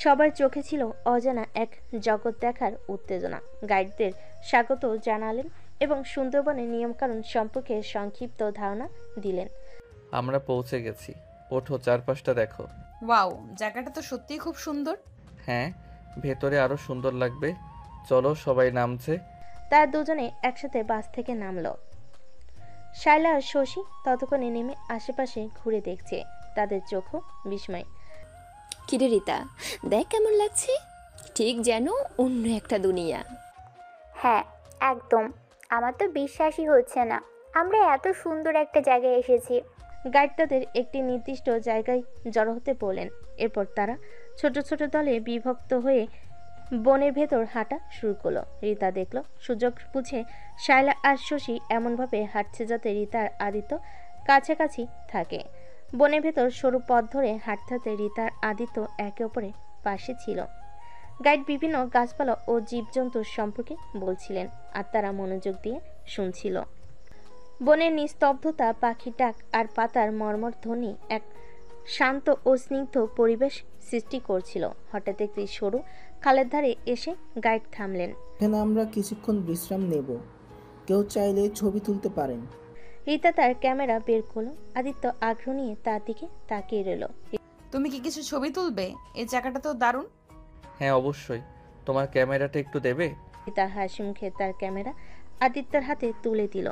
সবার চোখে ছিল অজানা এক জগৎ দেখার উত্তেজনা। গাইডদের স্বাগত জানালেন এবং সুন্দরবনের নিয়মকানুন সম্পর্কে সংক্ষিপ্ত ধারণা দিলেন। আমরা পৌঁছে গেছি, ওঠো, চারপাশটা দেখো। ওয়াও, জায়গাটা তো সত্যিই খুব সুন্দর। হ্যাঁ, ভেতরে আরো সুন্দর লাগবে। চলো, সবাই নামছে। তারা দুজনে একসাথে বাস থেকে নামলো। শায়লা আর শশী ততক্ষণে নেমে আশেপাশে ঘুরে দেখছে, তাদের চোখও বিস্ময়। কিরে রিতা, দেখ কেমন লাগছে, ঠিক যেন অন্য একটা দুনিয়া। হ্যাঁ, একদম। আমার তো বিশ্বাসই হচ্ছে না আমরা এত সুন্দর একটা জায়গায় এসেছি। গাইড তাদের একটি নির্দিষ্ট জায়গায় জড়ো হতে বললেন। এরপর তারা ছোট ছোট দলে বিভক্ত হয়ে বনের ভেতর হাঁটা শুরু করলো। রিতা দেখলো সুযোগ বুঝে শায়লা আর শশী এমনভাবে হাঁটছে যাতে রিতা আর আদিত্য কাছাকাছি থাকে। বনের ভেতর সরু পথ ধরে হাঁটতে হাঁটতে রিতা আর আদিত্য একে অপরের পাশে ছিল। গাইড বিভিন্ন গাছপালা ও জীবজন্তুর সম্পর্কে বলছিলেন, আর তারা মনোযোগ দিয়ে শুনছিল। বনের নিস্তব্ধতা, পাখির ডাক আর পাতার মর্মর ধ্বনি এক শান্ত ও স্নিগ্ধ পরিবেশ সৃষ্টি করছিল। হঠাৎ একটি সরু খালের ধারে এসে গাইড থামলেন। এখানে আমরা কিছুক্ষণ বিশ্রাম নেব, কেউ চাইলে ছবি তুলতে পারেন। রিতা তার ক্যামেরা বের করলো। আদিত্য আগ্রহ নিয়ে তার দিকে তাকিয়ে রইল। তুমি কি কিছু ছবি তুলবে? এই জায়গাটা তো দারুণ। হ্যাঁ, অবশ্যই। তোমার ক্যামেরাটা একটু দেবে? রিতা হাসি মুখে তার ক্যামেরা আদিত্যর হাতে তুলে দিল।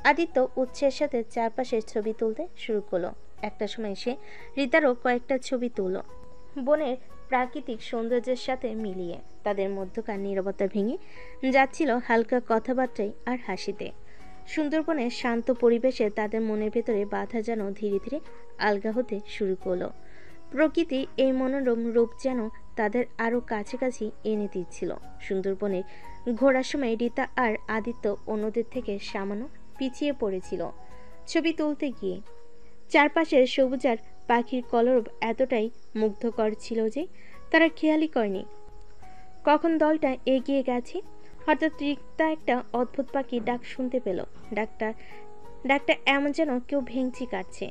আদিত্য উৎসাহের সাথে চারপাশের ছবি তুলতে শুরু করলো। একটা সময় সে রিতারও কয়েকটা ছবি তুলল, বনের প্রাকৃতিক সৌন্দর্যের সাথে মিলিয়ে। তাদের মধ্যকার নীরবতা ভেঙে যাচ্ছিল হালকা কথাবার্তায় আর হাসিতে। সুন্দরবনের শান্ত পরিবেশে তাদের মনের ভেতরে বাধা যেন ধীরে ধীরে আলগা হতে শুরু করলো। প্রকৃতি এই মনোরম রূপ যেন তাদের আরও কাছাকাছি এনে দিচ্ছিল। সুন্দরবনে ঘোরার সময় রিতা আর আদিত্য অন্যদের থেকে সামান্য পিছিয়ে পড়েছিল ছবি তুলতে গিয়ে। চারপাশের সবুজার পাখির কলরব এতটাই মুগ্ধকর ছিল যে তারা খেয়ালই করেনি কখন দলটা এগিয়ে গেছে। হঠাৎ রিক্তা একটা অদ্ভুত পাখির ডাক শুনতে পেল। ডাকটা এমন যেন কেউ ভেঙচি কাটছে।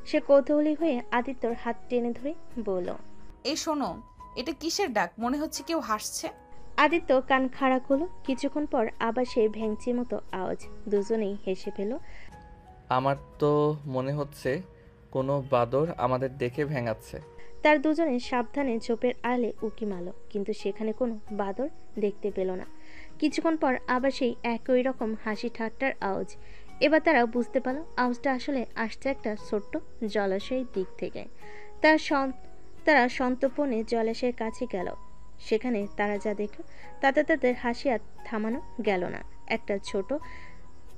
সে কৌতূহলী হয়ে আদিত্যর হাত টেনে ধরে বলল, এই শোনো, এটা কিসের ডাক? মনে হচ্ছে কেউ হাসছে। আদিত্য কান খাড়া করলো। কিছুক্ষণ পর আবার সেই ভেঙচির মতো আওয়াজ। দুজনেই হেসে ফেল। আমার তো মনে হচ্ছে কোনো বাদর আমাদের দেখে ভেঙাচ্ছে। তার দুজনে সাবধানে ঝোপের আড়ালে উকি মারল, কিন্তু সেখানে কোনো বাদর দেখতে পেল না। কিছুক্ষণ পর আবার সেই একই রকম হাসি ঠাট্টার আওয়াজ। এবার তারা বুঝতে পারল আওয়াজটা আসলে আসছে একটা ছোট্ট জলাশয়ের দিক থেকে। তারা সন্তর্পণে জলাশয়ের কাছে গেল। সেখানে তারা যা দেখল তাতে তাদের হাসি আর থামানো গেল না। একটা ছোট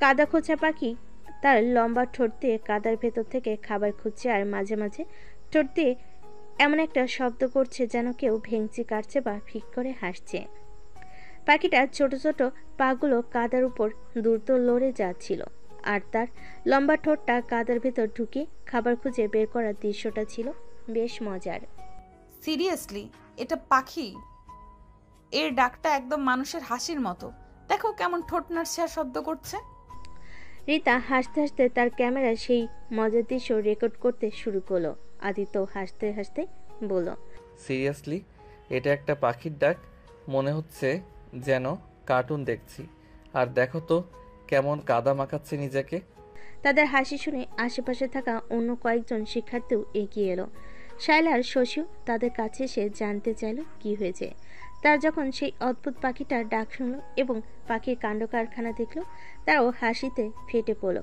কাদা খোঁচা পাখি তার লম্বা ঠোঁট দিয়ে কাদার ভেতর থেকে খাবার খুঁজছে, আর মাঝে মাঝে ঠোঁট দিয়ে এমন একটা শব্দ করছে যেন কেউ ভেঙচি কাটছে বা ফিক করে হাসছে। পাখিটা ছোট ছোট পাগুলো কাদার উপর দ্রুত লড়ে যাচ্ছিল, আর তার লম্বা ঠোঁটটা কাদার ভেতর ঢুকে খাবার খুঁজে বের করার দৃশ্যটা ছিল বেশ মজার। সিরিয়াসলি, এটা পাখি? এর ডাকটা একদম মানুষের হাসির মতো। দেখো কেমন ঠোঁট নাড়ছে আর শব্দ করছে। রিতা হাসতে হাসতে তার ক্যামেরায় সেই মজার দৃশ্য রেকর্ড করতে শুরু করলো। আদিত্য হাসতে হাসতে বলল, সিরিয়াসলি, এটা একটা পাখির ডাক? মনে হচ্ছে যেন কার্টুন দেখছি। আর দেখো তো কেমন কাদা মাখাচ্ছে নিজেকে। তাদের হাসি শুনে আশেপাশে থাকা অন্য কয়েকজন শিক্ষার্থীও এগিয়ে এলো। শায়লা আর শশীও তাদের কাছে এসে জানতে চাইল কি হয়েছে। তারা যখন সেই অদ্ভুত পাখিটার ডাক শুনল এবং পাখির কাণ্ড কারখানা দেখল, তারাও হাসিতে ফেটে পড়ল।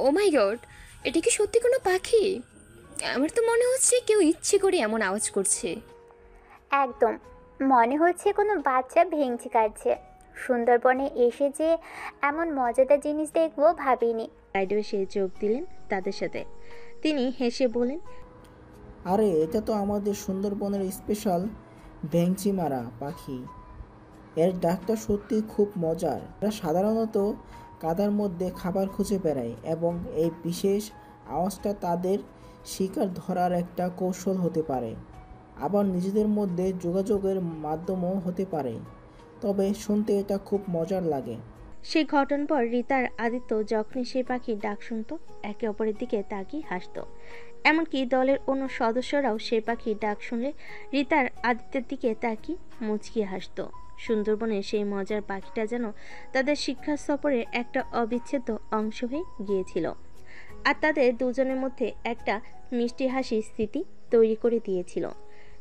ও মাই গড, এটা কি সত্যি কোনো পাখি? আমার তো মনে হচ্ছে কেউ ইচ্ছে করে এমন আওয়াজ করছে। একদম, মনে হচ্ছে কোনো বাচ্চা ভেঙচি কাটছে। সুন্দরবনে এসে যে এমন মজাদার জিনিস দেখবো ভাবিনি। গাইড এসে যোগ দিলেন তাদের সাথে। তিনি হেসে বলেন, আরে এটা তো আমাদের সুন্দরবনের স্পেশাল ভেংচি মারা পাখি। এর ডাকটা সত্যি খুব মজার। এরা সাধারণত কাদার মধ্যে খাবার খুঁজে বেড়ায় এবং এই বিশেষ আওয়াজটা তাদের শিকার ধরার একটা কৌশল হতে পারে, আবার নিজেদের মধ্যে যোগাযোগের মাধ্যমও হতে পারে। তবে শুনতে এটা খুব মজার লাগে। সেই ঘটনার পর রিতার আদিত্য যখনই সেই পাখির ডাক শুনত একে অপরের দিকে তাকিয়ে হাসত। এমনকি দলের অন্য সদস্যরাও সেই পাখির ডাক শুনলে রিতার আদিত্যের দিকে তাকিয়ে মুচকিয়ে হাসত। সুন্দরবনের সেই মজার পাখিটা যেন তাদের শিক্ষা সফরের একটা অবিচ্ছেদ্য অংশ হয়ে গিয়েছিল, আর তাদের দুজনের মধ্যে একটা মিষ্টি হাসির স্মৃতি তৈরি করে দিয়েছিল।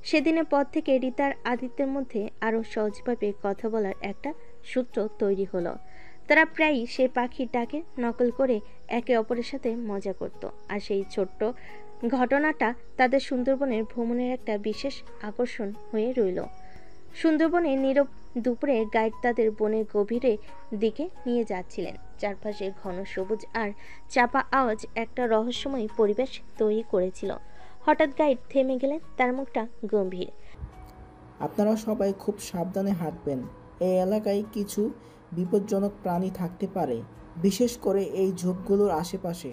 সেদিনের পর থেকে রিতার আদিত্যের মধ্যে আরও সহজভাবে কথা বলার একটা সূত্র তৈরি হলো। তারা প্রায়ই সেই পাখির ডাকে নকল করে একে অপরের সাথে মজা করত, আর সেই ছোট্ট ঘটনাটা তাদের সুন্দরবনের ভ্রমণের একটা বিশেষ আকর্ষণ হয়ে রইল। সুন্দরবনে নীরব দুপুরে গাইড তাদের বনের গভীরে দিকে নিয়ে যাচ্ছিলেন। চারপাশে ঘন সবুজ আর চাপা আওয়াজ একটা রহস্যময় পরিবেশ তৈরি করেছিল। হঠাৎ গাইড থেমে গেলেন, তার মুখটা গম্ভীর। আপনারা সবাই খুব সাবধানে হাঁটবেন। এই এলাকায় কিছু বিপজ্জনক প্রাণী থাকতে পারে, বিশেষ করে এই ঝোপগুলোর আশেপাশে।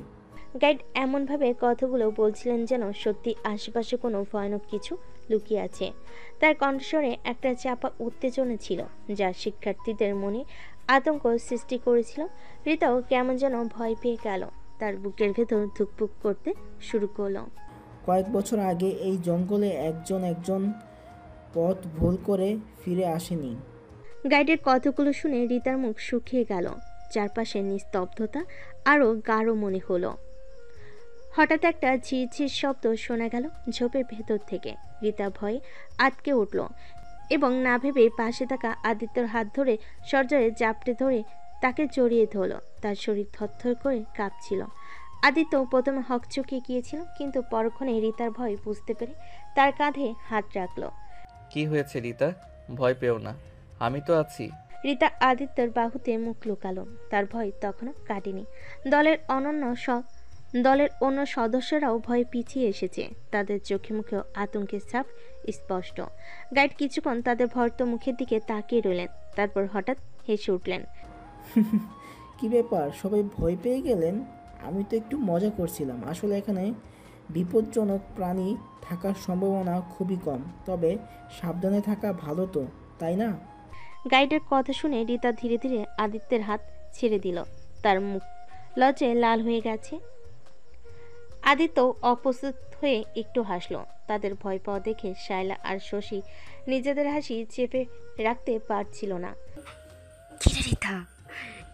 গাইড এমনভাবে কথাগুলো বলছিলেন যেন সত্যি আশেপাশে কোনো ভয়ানক কিছু লুকিয়ে আছে। তার কণ্ঠস্বরে একটা চাপা উত্তেজনা ছিল যা শিক্ষার্থীদের মনে আতঙ্ক সৃষ্টি করেছিল। রিতাও কেমন যেন ভয় পেয়ে গেল, তার বুকের ভেতর ধুকপুক করতে শুরু করলো। কয়েক বছর আগে এই জঙ্গলে একজন পথ ভুল করে ফিরে আসেনি। গাইডের কথাগুলো শুনে রিতার মুখ শুকিয়ে গেল, চারপাশে নিস্তব্ধতা আরও গাঢ় মনে হলো। হঠাৎ একটা ঝিরঝির শব্দ শোনা গেল ঝোপের ভেতর থেকে। রিতা ভয়ে আটকে উঠল এবং না ভেবে পাশে থাকা আদিত্যর হাত ধরে সজোরে জাপটে ধরে তাকে জড়িয়ে ধরল। তার শরীর থরথর করে কাঁপছিল। আদিত্য প্রথমে হকচকিয়ে গিয়েছিল, কিন্তু পরক্ষণে রিতার ভয় বুঝতে পেরে তার কাঁধে হাত রাখল। কি হয়েছে রিতা? ভয় পেও না, আমি তো আছি। রিতা আদিত্যর বাহুতে মুখ লুকালো, তার ভয় তখনও কাটেনি। দলের অন্য সদস্যরাও ভয়ে পিছিয়ে এসেছে, তাদের চোখে মুখেও আতঙ্কের ছাপ স্পষ্ট। গাইড কিছুক্ষণ তাদের ভর্ত মুখের দিকে তাকিয়ে রইলেন, তারপর হঠাৎ হেসে উঠলেন। কি ব্যাপার, সবাই ভয় পেয়ে গেলেন? আমি তো একটু মজা করছিলাম। আসলে এখানে বিপজ্জনক প্রাণী থাকার সম্ভাবনা খুবই কম, তবে সাবধানে থাকা ভালো তো, তাই না? গাইডের কথা শুনে রিতা ধীরে ধীরে আদিত্যের হাত ছেড়ে দিল, তার মুখ লজ্জায় লাল হয়ে গেছে। আদিত্য অপ্রস্তুত হয়ে একটু হাসলো। তাদের ভয় পাওয়া দেখে শায়লা আর শশী নিজেদের হাসি চেপে রাখতে পারছিল না। কিরে রিতা,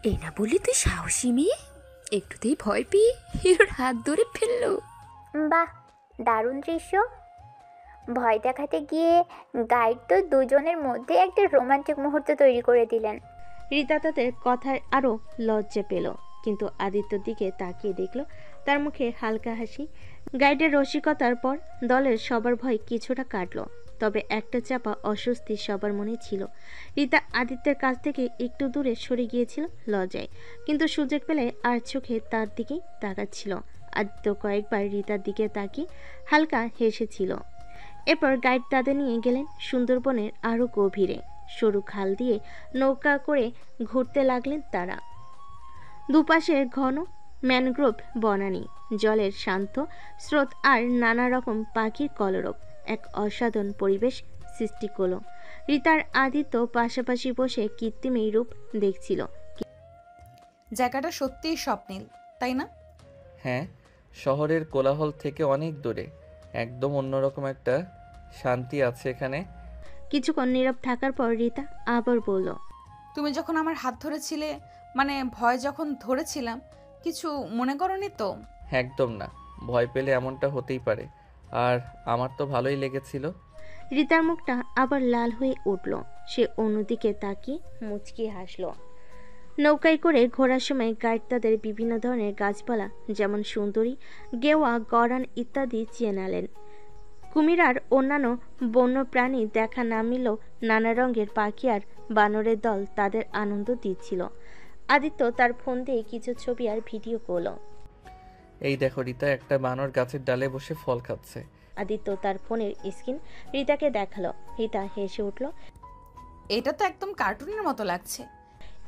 এই না বললি তুই সাহসী মেয়ে? একটুতেই ভয় পেয়ে হিরোর হাত ধরে ফেললো। বাহ, দারুণ দৃশ্য। ভয় দেখাতে গিয়ে গাইড তো দুজনের মধ্যে একটা রোমান্টিক মুহূর্ত তৈরি করে দিলেন। রিতা তাদের কথার আরও লজ্জা পেল, কিন্তু আদিত্যর দিকে তাকিয়ে দেখল তার মুখে হালকা হাসি। গাইডের রসিকতার পর দলের সবার ভয় কিছুটা কাটলো, তবে একটা চাপা অস্বস্তি সবার মনে ছিল। রিতা আদিত্যের কাছ থেকে একটু দূরে সরে গিয়েছিল লজ্জায়, কিন্তু সুযোগ পেলে আর চোখে তার দিকেই তাকাচ্ছিল। আদিত্য কয়েকবার রিতার দিকে তাকিয়ে হালকা হেসেছিল। এরপর গাইড তাদের নিয়ে গেলেন সুন্দরবনের আরও গভীরে। সরু খাল দিয়ে নৌকা করে ঘুরতে লাগলেন তারা। দুপাশে ঘন ম্যানগ্রোভ বনানী, জলের শান্ত স্রোত আর নানা রকম পাখির কলরব এক অসাধারণ পরিবেশ সৃষ্টি করল। রিতার আদিত্য পাশাপাশি বসে কৃত্রিম এই রূপ দেখছিল। জায়গাটা সত্যিই স্বপ্নিল, তাই না? হ্যাঁ, শহরের কোলাহল থেকে অনেক দূরে, একদম অন্যরকম একটা শান্তি আছে এখানে। কিছুক্ষণ নীরব থাকার পর রিতা আবার বলল, তুমি যখন আমার হাত ধরেছিলে, মানে ভয় যখন ধরেছিলাম, কিছু মনে করনি তো? একদম না, ভয় পেলে এমনটা হতেই পারে, আর আমার তো ভালোই লেগেছিল। রিতার মুখটা আবার লাল হয়ে উঠল। সে অন্যদিকে তাকিয়ে মুচকি হাসল। নৌকায় করে ঘোরার সময় গাইড তাদের বিভিন্ন ধরনের গাছপালা, যেমন সুন্দরী, গেওয়া, গরান ইত্যাদি চেনালেন। কুমির আর অন্যান্য বন্য প্রাণী দেখা না মিললেও নানা রঙের পাখি আর বানরের দল তাদের আনন্দ দিচ্ছিল। আদিত্য তার ফোন দিয়ে কিছু ছবি আর ভিডিও করল। এই দেখো রিতা, একটা বানর গাছের ডালে বসে ফল খাচ্ছে। আদিত্য তার ফোনের স্ক্রিন রিতাকে দেখালো। রিতা হেসে উঠল। এটা তো একদম কার্টুনের মতো লাগছে।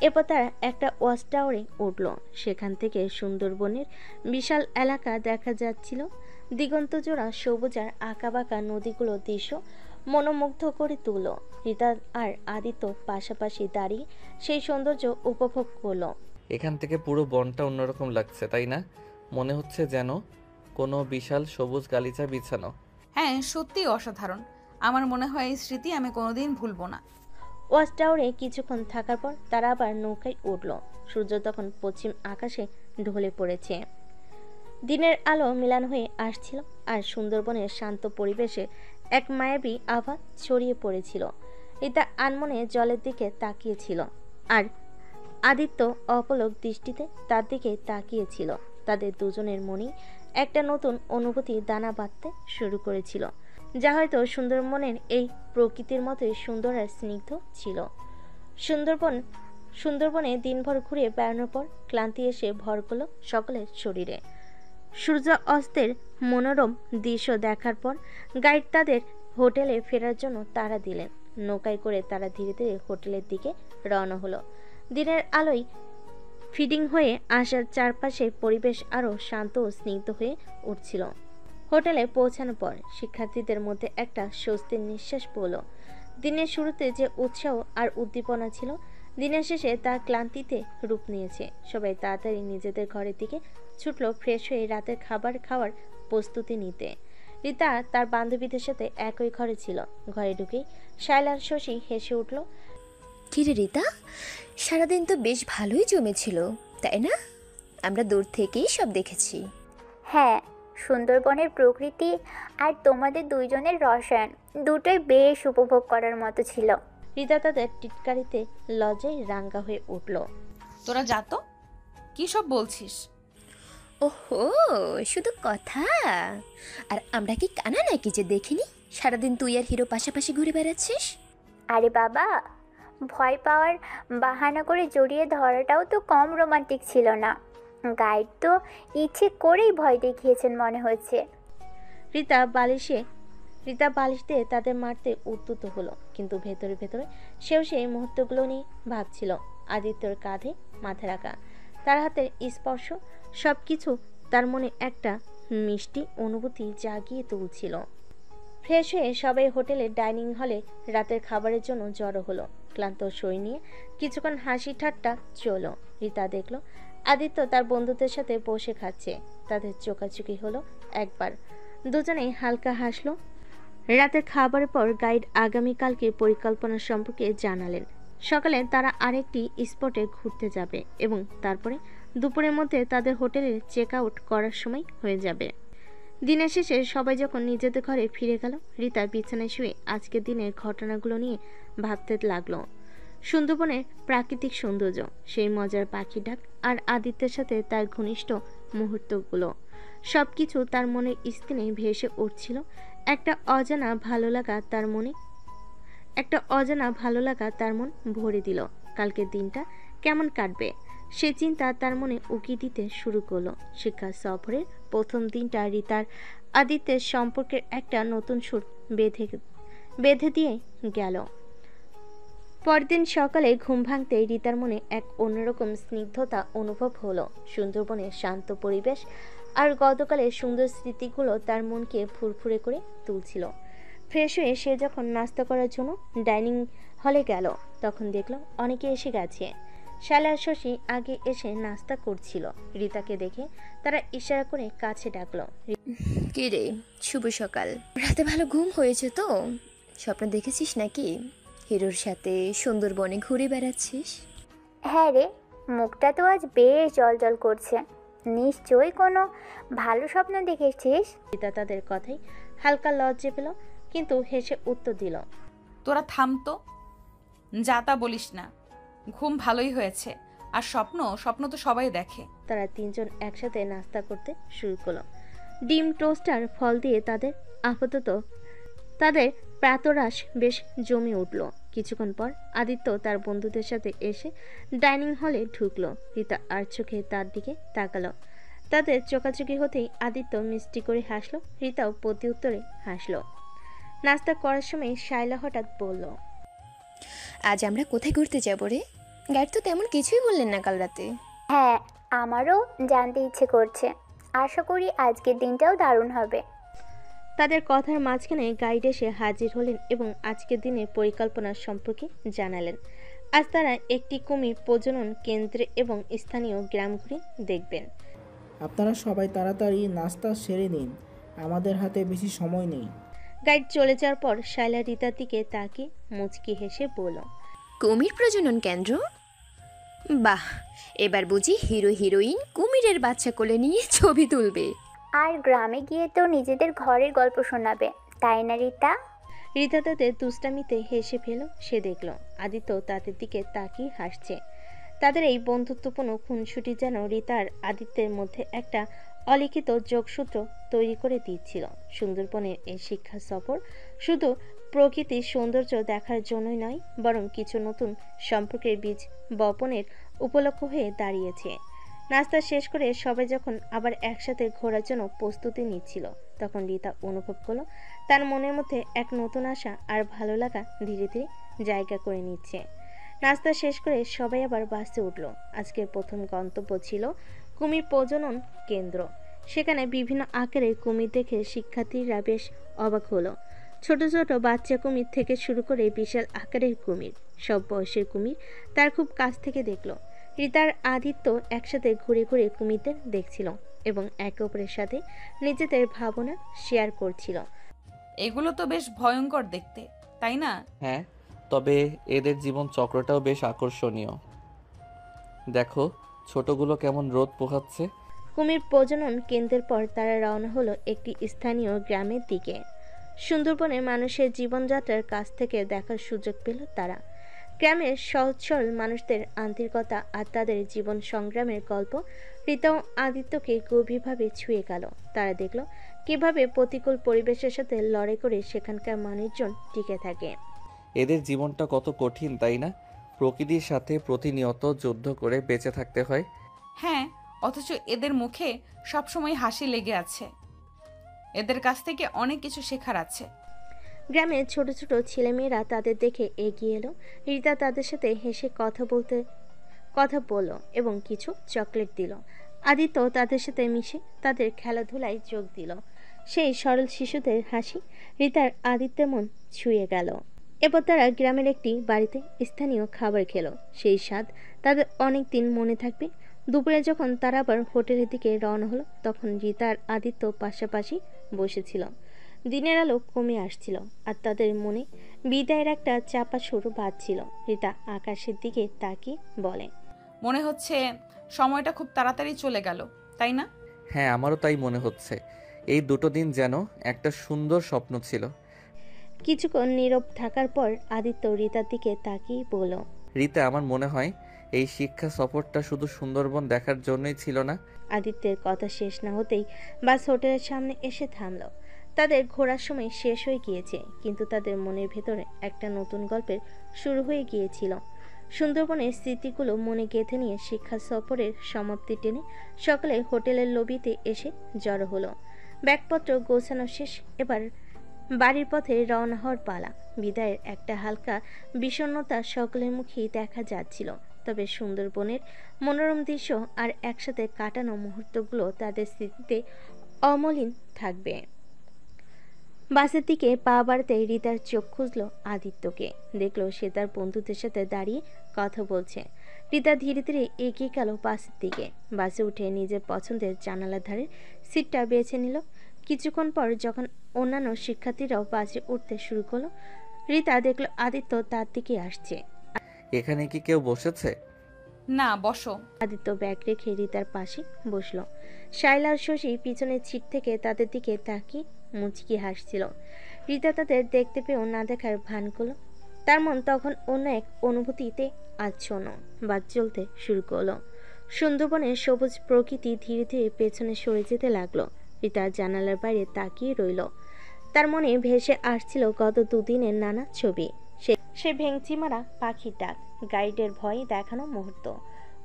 এরপর তারা একটা ওয়াচ টাওয়ারে উঠল। সেখান থেকে সুন্দরবনের বিশাল এলাকা দেখা যাচ্ছিল। দিগন্ত জোড়া সবুজ আর আঁকাবাঁকা নদীগুলোর দৃশ্য মনোমুগ্ধ করে তুলল। রিতা আর আদিত্য পাশাপাশি দাঁড়িয়ে সেই সৌন্দর্য উপভোগ করলো। এখান থেকে পুরো বনটা অন্যরকম লাগছে, তাই না? মনে হচ্ছে যেন কোনো বিশাল সবুজ গালিচা বিছানো। হ্যাঁ, সত্যিই অসাধারণ। আমার মনে হয় এই স্মৃতি আমি কোনোদিন ভুলবো না। ওয়াচ টাওয়ারে কিছুক্ষণ থাকার পর তারা আবার নৌকায় উঠল। সূর্য তখন পশ্চিম আকাশে ঢলে পড়েছে। দিনের আলো মিলান হয়ে আসছিল, আর সুন্দরবনের শান্ত পরিবেশে এক মায়াবী আভা ছড়িয়ে পড়েছিল। রিতা আনমনে জলের দিকে তাকিয়েছিল, আর আদিত্য অপলক দৃষ্টিতে তার দিকে তাকিয়েছিল। তাদের দুজনের মনেই একটা নতুন অনুভূতি দানা বাঁধতে শুরু করেছিল, যা হয়তো সুন্দরবনের এই প্রকৃতির মতোই সুন্দর আর স্নিগ্ধ ছিল। সুন্দরবনে দিনভর ঘুরে বেড়ানোর পর ক্লান্তি এসে ভর করল সকলের শরীরে। সূর্য অস্তের মনোরম দৃশ্য দেখার পর গাইড তাদের হোটেলে ফেরার জন্য তাড়া দিলেন। নৌকায় করে তারা ধীরে ধীরে হোটেলের দিকে রওনা হলো। দিনের আলোয় ফিডিং হয়ে আসার চারপাশে পরিবেশ আরও শান্ত ও স্নিগ্ধ হয়ে উঠছিল। হোটেলে পৌঁছানোর পর শিক্ষার্থীদের মধ্যে একটা স্বস্তির নিঃশ্বাস পড়ল। দিনের শুরুতে যে উৎসাহ আর উদ্দীপনা ছিল, দিনের শেষে তা ক্লান্তিতে রূপ নিয়েছে। সবাই তাড়াতাড়ি নিজেদের ঘরের দিকে ছুটল ফ্রেশ হয়ে রাতের খাবার খাওয়ার প্রস্তুতি নিতে। রিতা তার বান্ধবীদের সাথে একই ঘরে ছিল। ঘরে ঢুকেই শায়লার শশী হেসে উঠল। কিরে রিতা, সারাদিন তো বেশ ভালোই জমেছিল, তাই না? আমরা দূর থেকেই সব দেখেছি। হ্যাঁ, সুন্দরবনের প্রকৃতি আর তোমাদের দুইজনের রসায়ন দুটোই বেশ উপভোগ করার মতো ছিল। রিতা তাদের টিটকারিতে লজ্জায় রাঙ্গা হয়ে উঠল। তোরা যা তো, কি সব বলছিস? ওহো, শুধু কথা? আর আমরা কি কানা নাকি যে দেখিনি সারাদিন তুই আর হিরো পাশাপাশি ঘুরে বেড়াচ্ছিস? আরে বাবা, ভয় পাওয়ার বাহানা করে জড়িয়ে ধরাটাও তো কম রোমান্টিক ছিল না। গাইড তো ইচ্ছে করেই ভয় দেখিয়েছেন মনে হচ্ছে। রিতা বালিশ দিয়ে তাদের মারতে উদ্যত হলো, কিন্তু ভেতরে ভেতরে সেও সেই মুহূর্তগুলো নিয়ে ভাবছিল। আদিত্যর কাঁধে মাথা রাখা, তার হাতের স্পর্শ, সব কিছু তার মনে একটা মিষ্টি অনুভূতি জাগিয়ে তুলছিল। ফ্রেশ হয়ে সবাই হোটেলের ডাইনিং হলে রাতের খাবারের জন্য জড়ো হলো। ক্লান্ত শরীর নিয়ে কিছুক্ষণ হাসি ঠাট্টা চলো। রিতা দেখলো আদিত্য তার বন্ধুদের সাথে বসে খাচ্ছে। তাদের চোখাচোখি হলো একবার। দুজনেই হালকা হাসলো। রাতের খাবারের পর গাইড আগামীকালকে পরিকল্পনা সম্পর্কে জানালেন। সকালে তারা আরেকটি স্পটে ঘুরতে যাবে এবং তারপরে দুপুরের মধ্যে তাদের হোটেলে চেক আউট করার সময় হয়ে যাবে। দিনের শেষে সবাই যখন নিজেদের ঘরে ফিরে গেল, রিতা বিছানায় শুয়ে আজকের দিনের ঘটনাগুলো নিয়ে ভাবতে লাগলো। সুন্দরবনের প্রাকৃতিক সৌন্দর্য, সেই মজার পাখি ডাক আর আদিত্যের সাথে তার ঘনিষ্ঠ মুহূর্তগুলো, সবকিছু তার মনের স্ক্রিনে ভেসে উঠছিল। একটা অজানা ভালো লাগা তার মন ভরে দিল। কালকের দিনটা কেমন কাটবে সে চিন্তা তার মনে উকি দিতে শুরু করলো। শিক্ষা সফরের প্রথম দিনটা রিতার আদিত্যের সম্পর্কের একটা নতুন সুর বেঁধে দিয়ে গেল। পরদিন সকালে ঘুম ভাঙতেই রিতার মনে এক অন্যরকম স্নিগ্ধতা অনুভব হলো। সুন্দরবনের শান্ত পরিবেশ আর গতকালের সুন্দর স্মৃতিগুলো তার মনকে ফুরফুরে করে তুলছিল। ফ্রেশ হয়ে সে যখন নাস্তা করার জন্য ডাইনিং হলে গেল, তখন দেখলো অনেকে এসে গেছে। শালা আর শশী আগে এসে নাস্তা করছিল। রিতাকে দেখে তারা ইশারা করে কাছে ডাকলো। কি রে, শুভ সকাল। রাতে ভালো ঘুম হয়েছে তো? স্বপ্ন দেখেছিস নাকি হিরোর সাথে সুন্দরবনে ঘুরে বেড়াচ্ছিস? হ্যাঁ রে, মুখটা তো আজ বেশ জল করছে। নিশ্চয়ই কোনো ভালো স্বপ্ন দেখেছিস। রিতা তাদের কথাই হালকা লজ্জা পেল, কিন্তু হেসে উত্তর দিল, তোরা থাম তো, যা তা বলিস না। ঘুম ভালোই হয়েছে। আর স্বপ্ন তো সবাই দেখে। তারা তিনজন একসাথে নাস্তা করতে শুরু করলো। ডিম, টোস্ট আর ফল দিয়ে তাদের প্রাতরাশ বেশ জমে উঠল। কিছুক্ষণ পর আদিত্য তার বন্ধুদের সাথে এসে ডাইনিং হলে ঢুকলো। রিতা আর চোখে তার দিকে তাকালো। তাদের চোখাচোখি হতেই আদিত্য মিষ্টি করে হাসলো, রিতাও প্রতি উত্তরে হাসলো। নাস্তা করার সময় শায়লা হঠাৎ বলল, আজ আমরা কোথায় ঘুরতে যাব রে? গাইড তো তেমন কিছুই বললেন না কাল রাতে। হ্যাঁ, আমারও জানতে ইচ্ছে করছে। আশা করি আজকের দিনটাও দারুণ হবে। তাদের কথার মাঝখানে গাইড এসে হাজির হলেন এবং আজকের দিনের পরিকল্পনা সম্পর্কে জানালেন। আজ তারা একটি কুমির প্রজনন কেন্দ্রে এবং স্থানীয় গ্রাম ঘুরে দেখবেন। আপনারা সবাই তাড়াতাড়ি নাস্তা সেরে নিন, আমাদের হাতে বেশি সময় নেই। গাইড চলে যাওয়ার পর শায়লা রিতার দিকে তাকিয়ে মুচকি হেসে বলল, কুমির প্রজনন কেন্দ্র? বাহ, এবার বুঝি হিরো হিরোইন কুমিরের বাচ্চা কোলে নিয়ে ছবি তুলবে। আর গ্রামে গিয়ে তো নিজেদের ঘরের গল্প শোনাবে, তাই না রিতা? রিতা তাদের দুষ্টামিতে হেসে ফেল। সে দেখল আদিত্য তাদের দিকে তাকিয়ে হাসছে। তাদের এই বন্ধুত্বপূর্ণ খুনসুটি যেন রিতার আদিত্যের মধ্যে একটা অলিখিত যোগসূত্র তৈরি করে দিচ্ছিল। সুন্দরবনের এই শিক্ষা সফর শুধু প্রকৃতির সৌন্দর্য দেখার জন্যই নয়, বরং কিছু নতুন সম্পর্কের বীজ বপনের উপলক্ষ হয়ে দাঁড়িয়েছে। নাস্তা শেষ করে সবাই যখন আবার একসাথে ঘোরার জন্য প্রস্তুতি নিচ্ছিল, তখন রিতা অনুভব করলো তার মনের মধ্যে এক নতুন আশা আর ভালো লাগা ধীরে ধীরে জায়গা করে নিচ্ছে। নাস্তা শেষ করে সবাই আবার বাসে উঠল। আজকের প্রথম গন্তব্য ছিল কুমির প্রজনন কেন্দ্র। সেখানে বিভিন্ন আকারের কুমির দেখে শিক্ষার্থীরা বেশ অবাক হলো। ছোট ছোট বাচ্চা কুমির থেকে শুরু করে বিশাল আকারের কুমির, সব বয়সের কুমির তার খুব কাছ থেকে দেখলো। রিতার আদিত্য একসাথে ঘুরে ঘুরে কুমিরদের দেখছিল এবং একে অপরের সাথে নিজেদের ভাবনা শেয়ার করছিল। এগুলো তো বেশ ভয়ঙ্কর দেখতে, তাই না? হ্যাঁ, তবে এদের জীবন চক্রটাও বেশ আকর্ষণীয়। দেখো ছোটগুলো কেমন রোদ পোহাচ্ছে। কুমির প্রজনন কেন্দ্রের পর তারা রওনা হলো একটি স্থানীয় গ্রামের দিকে। সুন্দরবনের মানুষের জীবনযাত্রার কাছ থেকে দেখার সুযোগ পেল তারা। গ্রামের সহজ সরল মানুষদের আন্তরিকতা আর তাদের জীবন সংগ্রামের গল্প রিতা ও আদিত্যকে গভীরভাবে ছুঁয়ে গেল। তারা দেখল কিভাবে প্রতিকূল পরিবেশের সাথে লড়াই করে সেখানকার মানুষজন টিকে থাকে। এদের জীবনটা কত কঠিন, তাই না? প্রকৃতির সাথে প্রতিনিয়ত যুদ্ধ করে বেঁচে থাকতে হয়। হ্যাঁ, অথচ এদের মুখে সবসময় হাসি লেগে আছে। এদের কাছ থেকে অনেক কিছু শেখার আছে। গ্রামের ছোট ছোট ছেলেমেয়েরা তাদের দেখে এগিয়ে এলো। রিতা তাদের সাথে হেসে কথা বলল এবং কিছু চকলেট দিল। আদিত্য তাদের সাথে মিশে তাদের খেলাধুলায় যোগ দিল। সেই সরল শিশুদের হাসি রিতার আদিত্যের মন ছুঁয়ে গেল। এরপর তারা গ্রামের একটি বাড়িতে স্থানীয় খাবার খেলো। সেই স্বাদ তাদের অনেক দিন মনে থাকবে। দুপুরে যখন তারা আবার হোটেলের দিকে রওনা হলো, তখন রিতা আর আদিত্য পাশাপাশি বসেছিল। দিনের আলো কমে আসছিল আর তাদের মনে বিদায়ের একটা চাপা সুর বাজছিল। রিতা আকাশের দিকে তাকিয়ে বলে, মনে হচ্ছে সময়টা খুব তাড়াতাড়ি চলে গেল, তাই না? হ্যাঁ, আমারও তাই মনে হচ্ছে। এই দুটো দিন যেন একটা সুন্দর স্বপ্ন ছিল। কিছুক্ষণ নীরব থাকার পর আদিত্য রিতার দিকে তাকিয়ে বলল, রীতা, আমার মনে হয় এই শিক্ষা সফরটা শুধু সুন্দরবন দেখার জন্যই ছিল না। আদিত্যের কথা শেষ না হতেই বাস হোটেলের সামনে এসে থামলো। তাদের ঘোরার সময় শেষ হয়ে গিয়েছে, কিন্তু তাদের মনের ভেতরে একটা নতুন গল্পের শুরু হয়ে গিয়েছিল। সুন্দরবনের স্মৃতিগুলো মনে গেঁথে নিয়ে শিক্ষা সফরের সমাপ্তি টেনে সকলে হোটেলের লবিতে এসে জড়ো হলো। ব্যাগপত্র গোছানো শেষ, এবার বাড়ির পথে রওনা হওয়ার পালা। বিদায়ের একটা হালকা বিষণ্ণতা সকলের মুখেই দেখা যাচ্ছিল, তবে সুন্দরবনের মনোরম দৃশ্য আর একসাথে কাটানো মুহূর্তগুলো তাদের স্মৃতিতে অমলিন থাকবে। বাসের দিকে পা বাড়াতে রিতার চোখ খুঁজলো আদিত্যকে। দেখলো সে তার বন্ধুদের সাথে দাঁড়িয়ে কথা বলছে। রিতা ধীরে ধীরে এগিয়ে গেল বাসের দিকে। বাসে উঠে নিজের পছন্দের জানালার ধারে সিটটা বেছে নিল। কিছুক্ষণ পর যখন অন্যান্য শিক্ষার্থীরাও বাসে উঠতে শুরু করলো, রিতা দেখলো আদিত্য তার দিকে আসছে। এখানে কি কেউ বসেছে? না, বসো। আদিত্য ব্যাগ রেখে রিতার পাশে বসলো। শাইলা আর শশী পিছনের সিট থেকে তাদের দিকে তাকিয়ে মুচকি হাসছিল। রিতা তাদের দেখতে পেয়েও না দেখার ভান করলো। তার মন তখন অন্য এক অনুভূতিতে আচ্ছন্ন। বাস চলতে শুরু করলো। সুন্দরবনের সবুজ প্রকৃতি ধীরে ধীরে পেছনে সরে যেতে লাগলো। রিতা জানালার বাইরে তাকিয়ে রইল। তার মনে ভেসে আসছিল গত দুদিনের নানা ছবি। সে ভেংচি মারা পাখির ডাক, গাইডের ভয় দেখানো মুহূর্ত,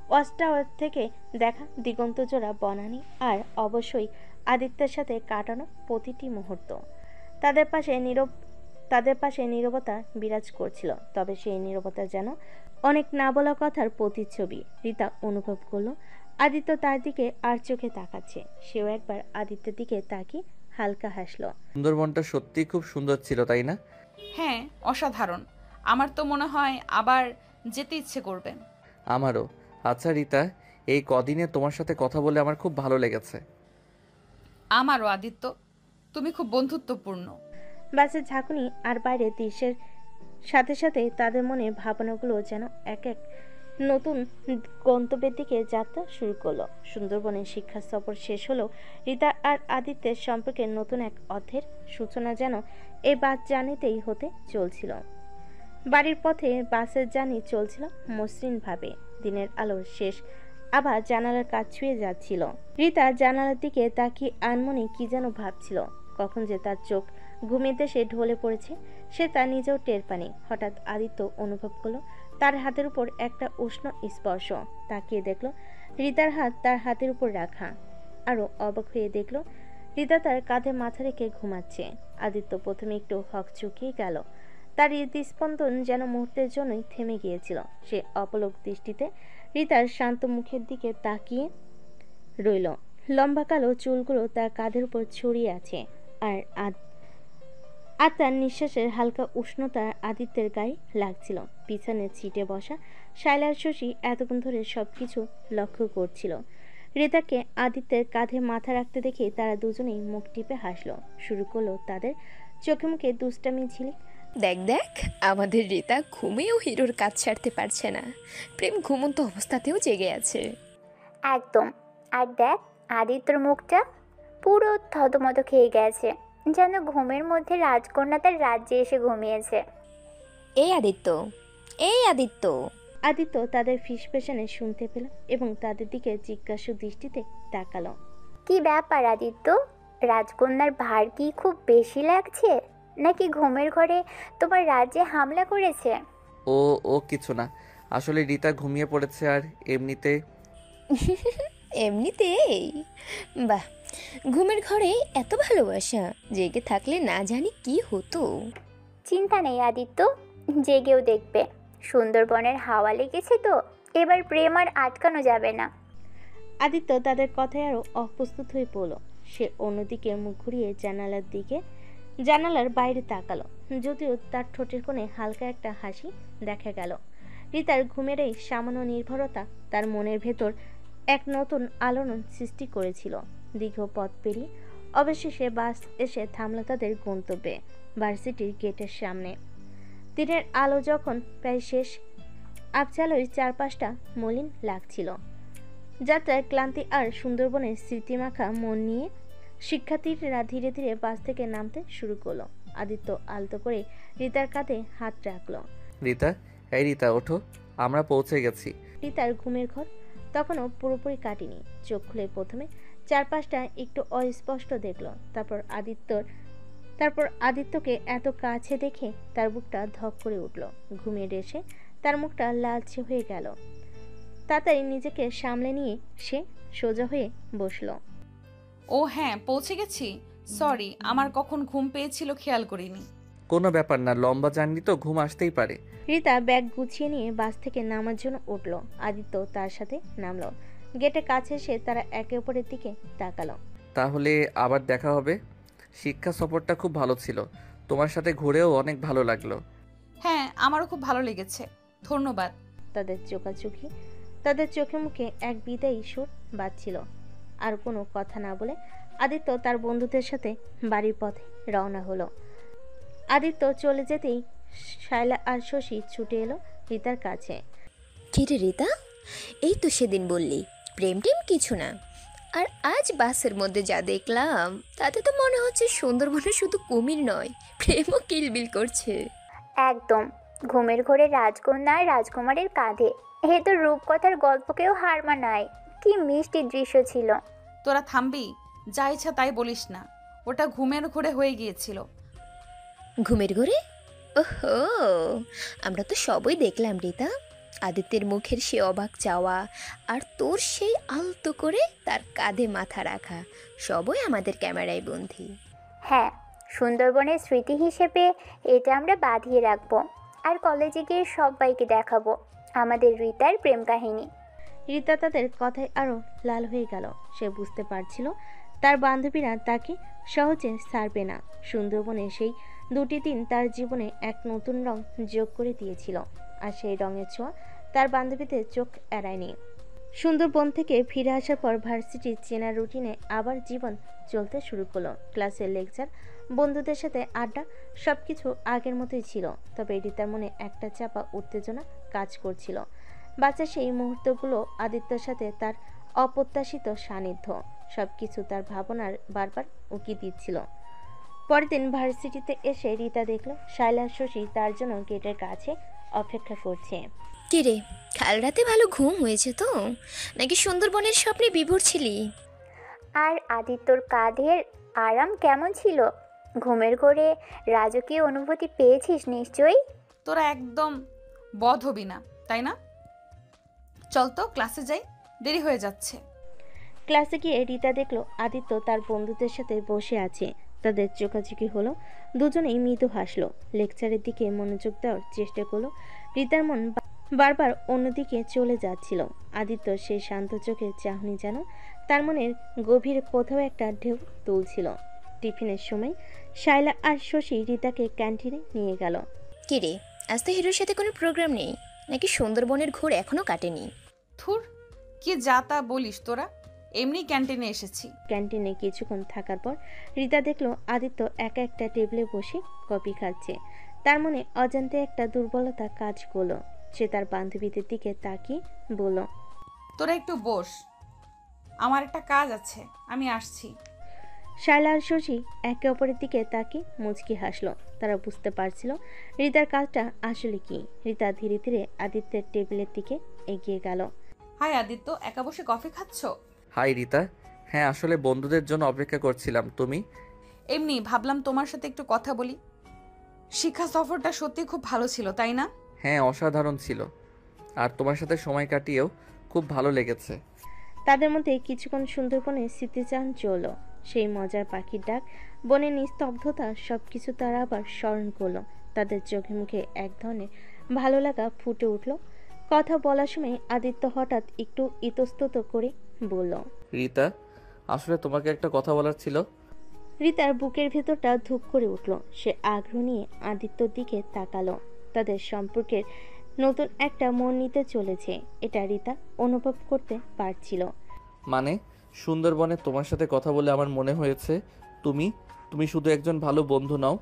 ওয়াচ টাওয়ার থেকে দেখা দিগন্ত জোড়া বনানী, আর অবশ্যই আদিত্যের সাথে কাটানো প্রতিটি মুহূর্ত। তাদের পাশে নীরবতা বিরাজ করছিল, তবে সেই নীরবতা যেন অনেক না বলা কথার প্রতিচ্ছবি। রিতা অনুভব করলো আদিত্য তার দিকে আর চোখে তাকাচ্ছে। সেও একবার আদিত্যের দিকে তাকিয়ে হালকা হাসলো। সুন্দরবনটা সত্যিই খুব সুন্দর ছিল, তাই না? হ্যাঁ, অসাধারণ। আমার তো মনে হয় আবার যেতে ইচ্ছে করবে। আমারও। আচ্ছা রীতা, এই কদিনে তোমার সাথে কথা বলে আমার খুব ভালো লেগেছে। আমারও আদিত্য, তুমি খুব বন্ধুত্বপূর্ণ। বাসের ঝাঁকুনি আর বাইরের দৃশ্যের সাথে সাথে তাদের মনে ভাবনাগুলো যেন এক এক নতুন গন্তব্যের দিকে যাত্রা শুরু করলো। সুন্দরবনের শিক্ষা সফর শেষ হলো। রিতা আর আদিত্যের সম্পর্কের নতুন এক অধ্যায়ের সূচনা যেন এই বাস জার্নিতেই হতে চলছিল। বাড়ির পথে বাসের জার্নি চলছিল মসৃণভাবে। দিনের আলোর শেষ আবার জানালার কাজ ছুঁয়ে যাচ্ছিল। রিতা জানালার দিকে তাকিয়ে আনমনে কি যেন ভাবছিল। কখন যে তার চোখ ঘুমের দেশে ঢলে পড়েছে সে তা নিজেও টের পানি। হঠাৎ আদিত্য অনুভব করলো তার হাতের উপর একটা উষ্ণ স্পর্শ। তাকিয়ে দেখলো রিতার হাত তার হাতের উপর রাখা। আরো অবাক হয়ে দেখলো রিতা তার কাঁধে মাথা রেখে ঘুমাচ্ছে। আদিত্য প্রথমে একটু হকচকিয়ে গেল। তার হৃদস্পন্দন যেন মুহূর্তের জন্যই থেমে গিয়েছিল। সে অপলক দৃষ্টিতে রিতার শান্ত মুখের দিকে তাকিয়ে রইল। লম্বা কালো চুলগুলো তার কাঁধের উপর ছড়িয়ে আছে, আর তার নিঃশ্বাসের হালকা উষ্ণতা আদিত্যের গায়ে লাগছিল। পিছনের সিটে বসা শাইলার শশী এতক্ষণ ধরে সবকিছু লক্ষ্য করছিল। রিতাকে আদিত্যের কাঁধে মাথা রাখতে দেখে তারা দুজনেই মুখ টিপে হাসলো। শুরু করলো তাদের চোখে মুখে দুষ্টামি ঝিলিক। দেখ দেখ, আমাদের রিতা ঘুমেও হিরোর কাজ ছাড়তে পারছে না, প্রেম ঘুমন্ত অবস্থাতেও জেগে আছে। একদম। আর দেখ আদিত্যর মুখটা পুরো থতমত খেয়ে গেছে, যেন ঘুমের মধ্যে রাজকন্যা তার রাজ্যে এসে ঘুমিয়েছে। এই আদিত্য, এই আদিত্য। আদিত্য তাদের ফিসফেশনে শুনতে পেল এবং তাদের দিকে জিজ্ঞাসু দৃষ্টিতে তাকালো। কি ব্যাপার আদিত্য, রাজকন্যার ভার কি খুব বেশি লাগছে, নাকি ঘুমের ঘরে তোমার রাজ্যে হামলা করেছে? ও কিছু না, আসলে রীতা ঘুমিয়ে পড়েছে। আর এমনিতেই? বাহ, ঘুমের ঘরে এত ভালোবাসা, জেগে থাকলে না জানি কি হতো। চিন্তা নেই আদিত্য, জেগেও দেখবে। সুন্দরবনের হাওয়া লেগেছে তো, এবার প্রেম আর আটকানো যাবে না। আদিত্য তাদের কথায় আরো অপ্রস্তুত হয়ে পড়ল। সে অন্যদিকে মুখ ঘুরিয়ে জানালার বাইরে তাকালো। যদিও তার ঠোঁটের কোণে হালকা একটা হাসি দেখা গেল। রিতার ঘুমের এই সামান্য নির্ভরতা তার মনের ভেতর এক নতুন আলোড়ন সৃষ্টি করেছিল। দীর্ঘ পথ পেরিয়ে অবশেষে বাস এসে থামল তাদের গন্তব্যে, ভার্সিটির গেটের সামনে। দিনের আলো যখন প্রায় শেষ, আবছালোয় চারপাশটা মলিন লাগছিল। যাত্রার ক্লান্তি আর সুন্দরবনের স্মৃতিমাখা মন নিয়ে শিক্ষার্থীরা ধীরে ধীরে বাস থেকে নামতে শুরু করলো। আদিত্য আলতো করে রিতার কাঁধে হাত রাখলো। রিতা, এই রিতা ওঠো, আমরা পৌঁছে গেছি। রিতার ঘুমের ঘর তখনও পুরোপুরি কাটেনি। চোখ খুলে প্রথমে চারপাশটা একটু অস্পষ্ট দেখলো। তারপর আদিত্যকে এত কাছে দেখে তার বুকটা ধক করে উঠল। ঘুমিয়ে এসে তার মুখটা লালচে হয়ে গেল। তাড়াতাড়ি নিজেকে সামলে নিয়ে সে সোজা হয়ে বসলো। ও হ্যাঁ, পৌঁছে গেছি। সরি, আমার কখন ঘুম পেয়েছিল খেয়াল করিনি। কোনো ব্যাপার না, লম্বা জার্নি তো, ঘুম আসতেই পারে। রিতা ব্যাগ গুছিয়ে নিয়ে বাস থেকে নামার জন্য উঠল। আদিত্য তার সাথে নামলো। গেটের কাছে এসে তারা একে অপরের দিকে তাকালো। তাহলে আবার দেখা হবে। শিক্ষা সফরটা খুব ভালো ছিল, তোমার সাথে ঘুরেও অনেক ভালো লাগলো। হ্যাঁ, আমারও খুব ভালো লেগেছে, ধন্যবাদ। তাদের চোখে মুখে এক বিদায়ী সুর বাজছিল। আর কোনো কথা না বলে আদিত্য তার বন্ধুদের সাথে বাড়ির পথে রওনা হলো। আদিত্য চলে যেতেই শায়লা আর শশী ছুটে এলো রিতার কাছে। কিরে রিতা, এই তো সেদিন বললি প্রেম টেম কিছু না, আর আজ বাসের মধ্যে যা দেখলাম তাতে তো মনে হচ্ছে সুন্দরবনে শুধু কুমির নয়, প্রেমও কিলবিল করছে। একদম, ঘুমের ঘোরে রাজকন্যা আর রাজকুমারের কাঁধে, এ তো রূপকথার গল্পকেও হার মানায়। কি মিষ্টি দৃশ্য ছিল। তোরা থামবি? যা ইচ্ছা তাই বলিস না, ওটা ঘুমের ঘোরে হয়ে গিয়েছিল। ঘুমের ঘোরে? ওহো, আমরা তো সবই দেখলাম রিতা। আদিত্যের মুখের সে অবাক চাওয়া আর তোর সেই আলতো করে তার কাঁধে মাথা রাখা, সবই আমাদের ক্যামেরায় বন্দী। হ্যাঁ, সুন্দরবনের স্মৃতি হিসেবে এটা আমরা বাঁধিয়ে রাখবো, আর কলেজে গিয়ে সবাইকে দেখাবো আমাদের রিতার প্রেম কাহিনী। রিতা তাদের কথায় আরো লাল হয়ে গেল। সে বুঝতে পারছিল তার বান্ধবীরা তাকে সহজে ছাড়বে না। সুন্দরবনে সেই 2টি দিন তার জীবনে এক নতুন রং যোগ করে দিয়েছিল, আর সেই রঙের ছোঁয়া তার বান্ধবীদের চোখ এড়ায়নি। সুন্দরবন থেকে ফিরে আসার পর ভার্সিটির চেনা রুটিনে আবার জীবন চলতে শুরু করলো। ক্লাসের লেকচার, বন্ধুদের সাথে আড্ডা, সবকিছু আগের মতোই ছিল। তবে রিতার মনে একটা চাপা উত্তেজনা কাজ করছিল। বাচ্চা সেই মুহূর্তগুলো, আদিত্যর সাথে তার অপ্রত্যাশিত সান্নিধ্য, সবকিছু তার ভাবনার বারবার উকি দিচ্ছিল। পরের দিন ভার্সিটিতে এসে রিতা দেখল শায়লা শশী তার জন্য গেটের কাছে অপেক্ষা করছে। কিরে, কাল রাতে ভালো ঘুম হয়েছে তো, নাকি সুন্দরবনের স্বপ্নে বিভোর ছিলি? আর আদিত্যর কাঁধের আরাম কেমন ছিল? ঘুমের ঘোরে রাজকীয় অনুভূতি পেয়েছিস নিশ্চয়ই। তোরা একদম বধ হবি না, তাই না? চল তো ক্লাসে যাই, দেরি হয়ে যাচ্ছে। ক্লাসে গিয়ে রিতা দেখলো আদিত্য তার বন্ধুদের সাথে বসে আছে। তাদের চোখাচোখি হলো, দুজনেই মৃদু হাসলো। লেকচারের দিকে মনোযোগ দেওয়ার চেষ্টা করলো। রিতার মন বারবার অন্যদিকে চলে যাচ্ছিল। আদিত্য সেই শান্ত চোখের চাহনি যেন তার মনের গভীর কোথাও একটা ঢেউ তুলছিল। টিফিনের সময় শায়লা আর শশী রিতাকে ক্যান্টিনে নিয়ে গেল। কিরে, আজ তো হিরোর সাথে কোনো প্রোগ্রাম নেই, নাকি সুন্দরবনের ঘোর এখনো কাটেনি? থুর, কি যা তা বলিস তোরা, এমনি ক্যান্টিনে এসেছি। ক্যান্টিনে কিছুক্ষণ থাকার পর রিতা দেখলো আদিত্য একা একটা টেবিলে বসে কফি খাচ্ছে। তার মনে অজান্তে একটা দুর্বলতা কাজ করলো। সে তার বান্ধবীদের দিকে তাকিয়ে বলল, তোরা একটু বস, আমার একটা কাজ আছে, আমি আসছি। শায়লা আর শশী একে অপরের দিকে তাকিয়ে মুচকি হাসলো। তারা বুঝতে পারছিল রিতার কাজটা আসলে কি। রিতা ধীরে ধীরে আদিত্যের টেবিলের দিকে এগিয়ে গেল। হাই আদিত্য, একা বসে কফি খাচ্ছ? হাই রিতা, হ্যাঁ আসলে বন্ধুদের জন্য অপেক্ষা করছিলাম। তুমি? এমনি ভাবলাম তোমার সাথে একটু কথা বলি। শিক্ষা সফরটা সত্যি খুব ভালো ছিল, তাই না? হ্যাঁ, অসাধারণ ছিল, আর তোমার সাথে সময় কাটিয়েও খুব ভালো লেগেছে। তাদের মধ্যে কিছুক্ষণ সুন্দরবনে স্মৃতিচারণ চলল। সেই মজার পাখির ডাক, বনের নিস্তব্ধতা, সবকিছু তারা আবার স্মরণ করলো। তাদের চোখে মুখে এক ধরনের ভালো লাগা ফুটে উঠল। কথা বলার সময় আদিত্য হঠাৎ একটু ইতস্তত করে বলল, রিতা, আসলে তোমাকে একটা কথা বলার ছিল। রিতার বুকের ভেতরটা ধূপ করে উঠল। সে আগ্রহ নিয়ে আদিত্যর দিকে তাকালো। তাদের সম্পর্কের নতুন একটা মন নিতে চলেছে, এটা রিতা অনুভব করতে পারছিল। মানে সুন্দরবনে তোমার সাথে কথা বলে আমার মনে হয়েছে তুমি শুধু একজন ভালো বন্ধু নাও,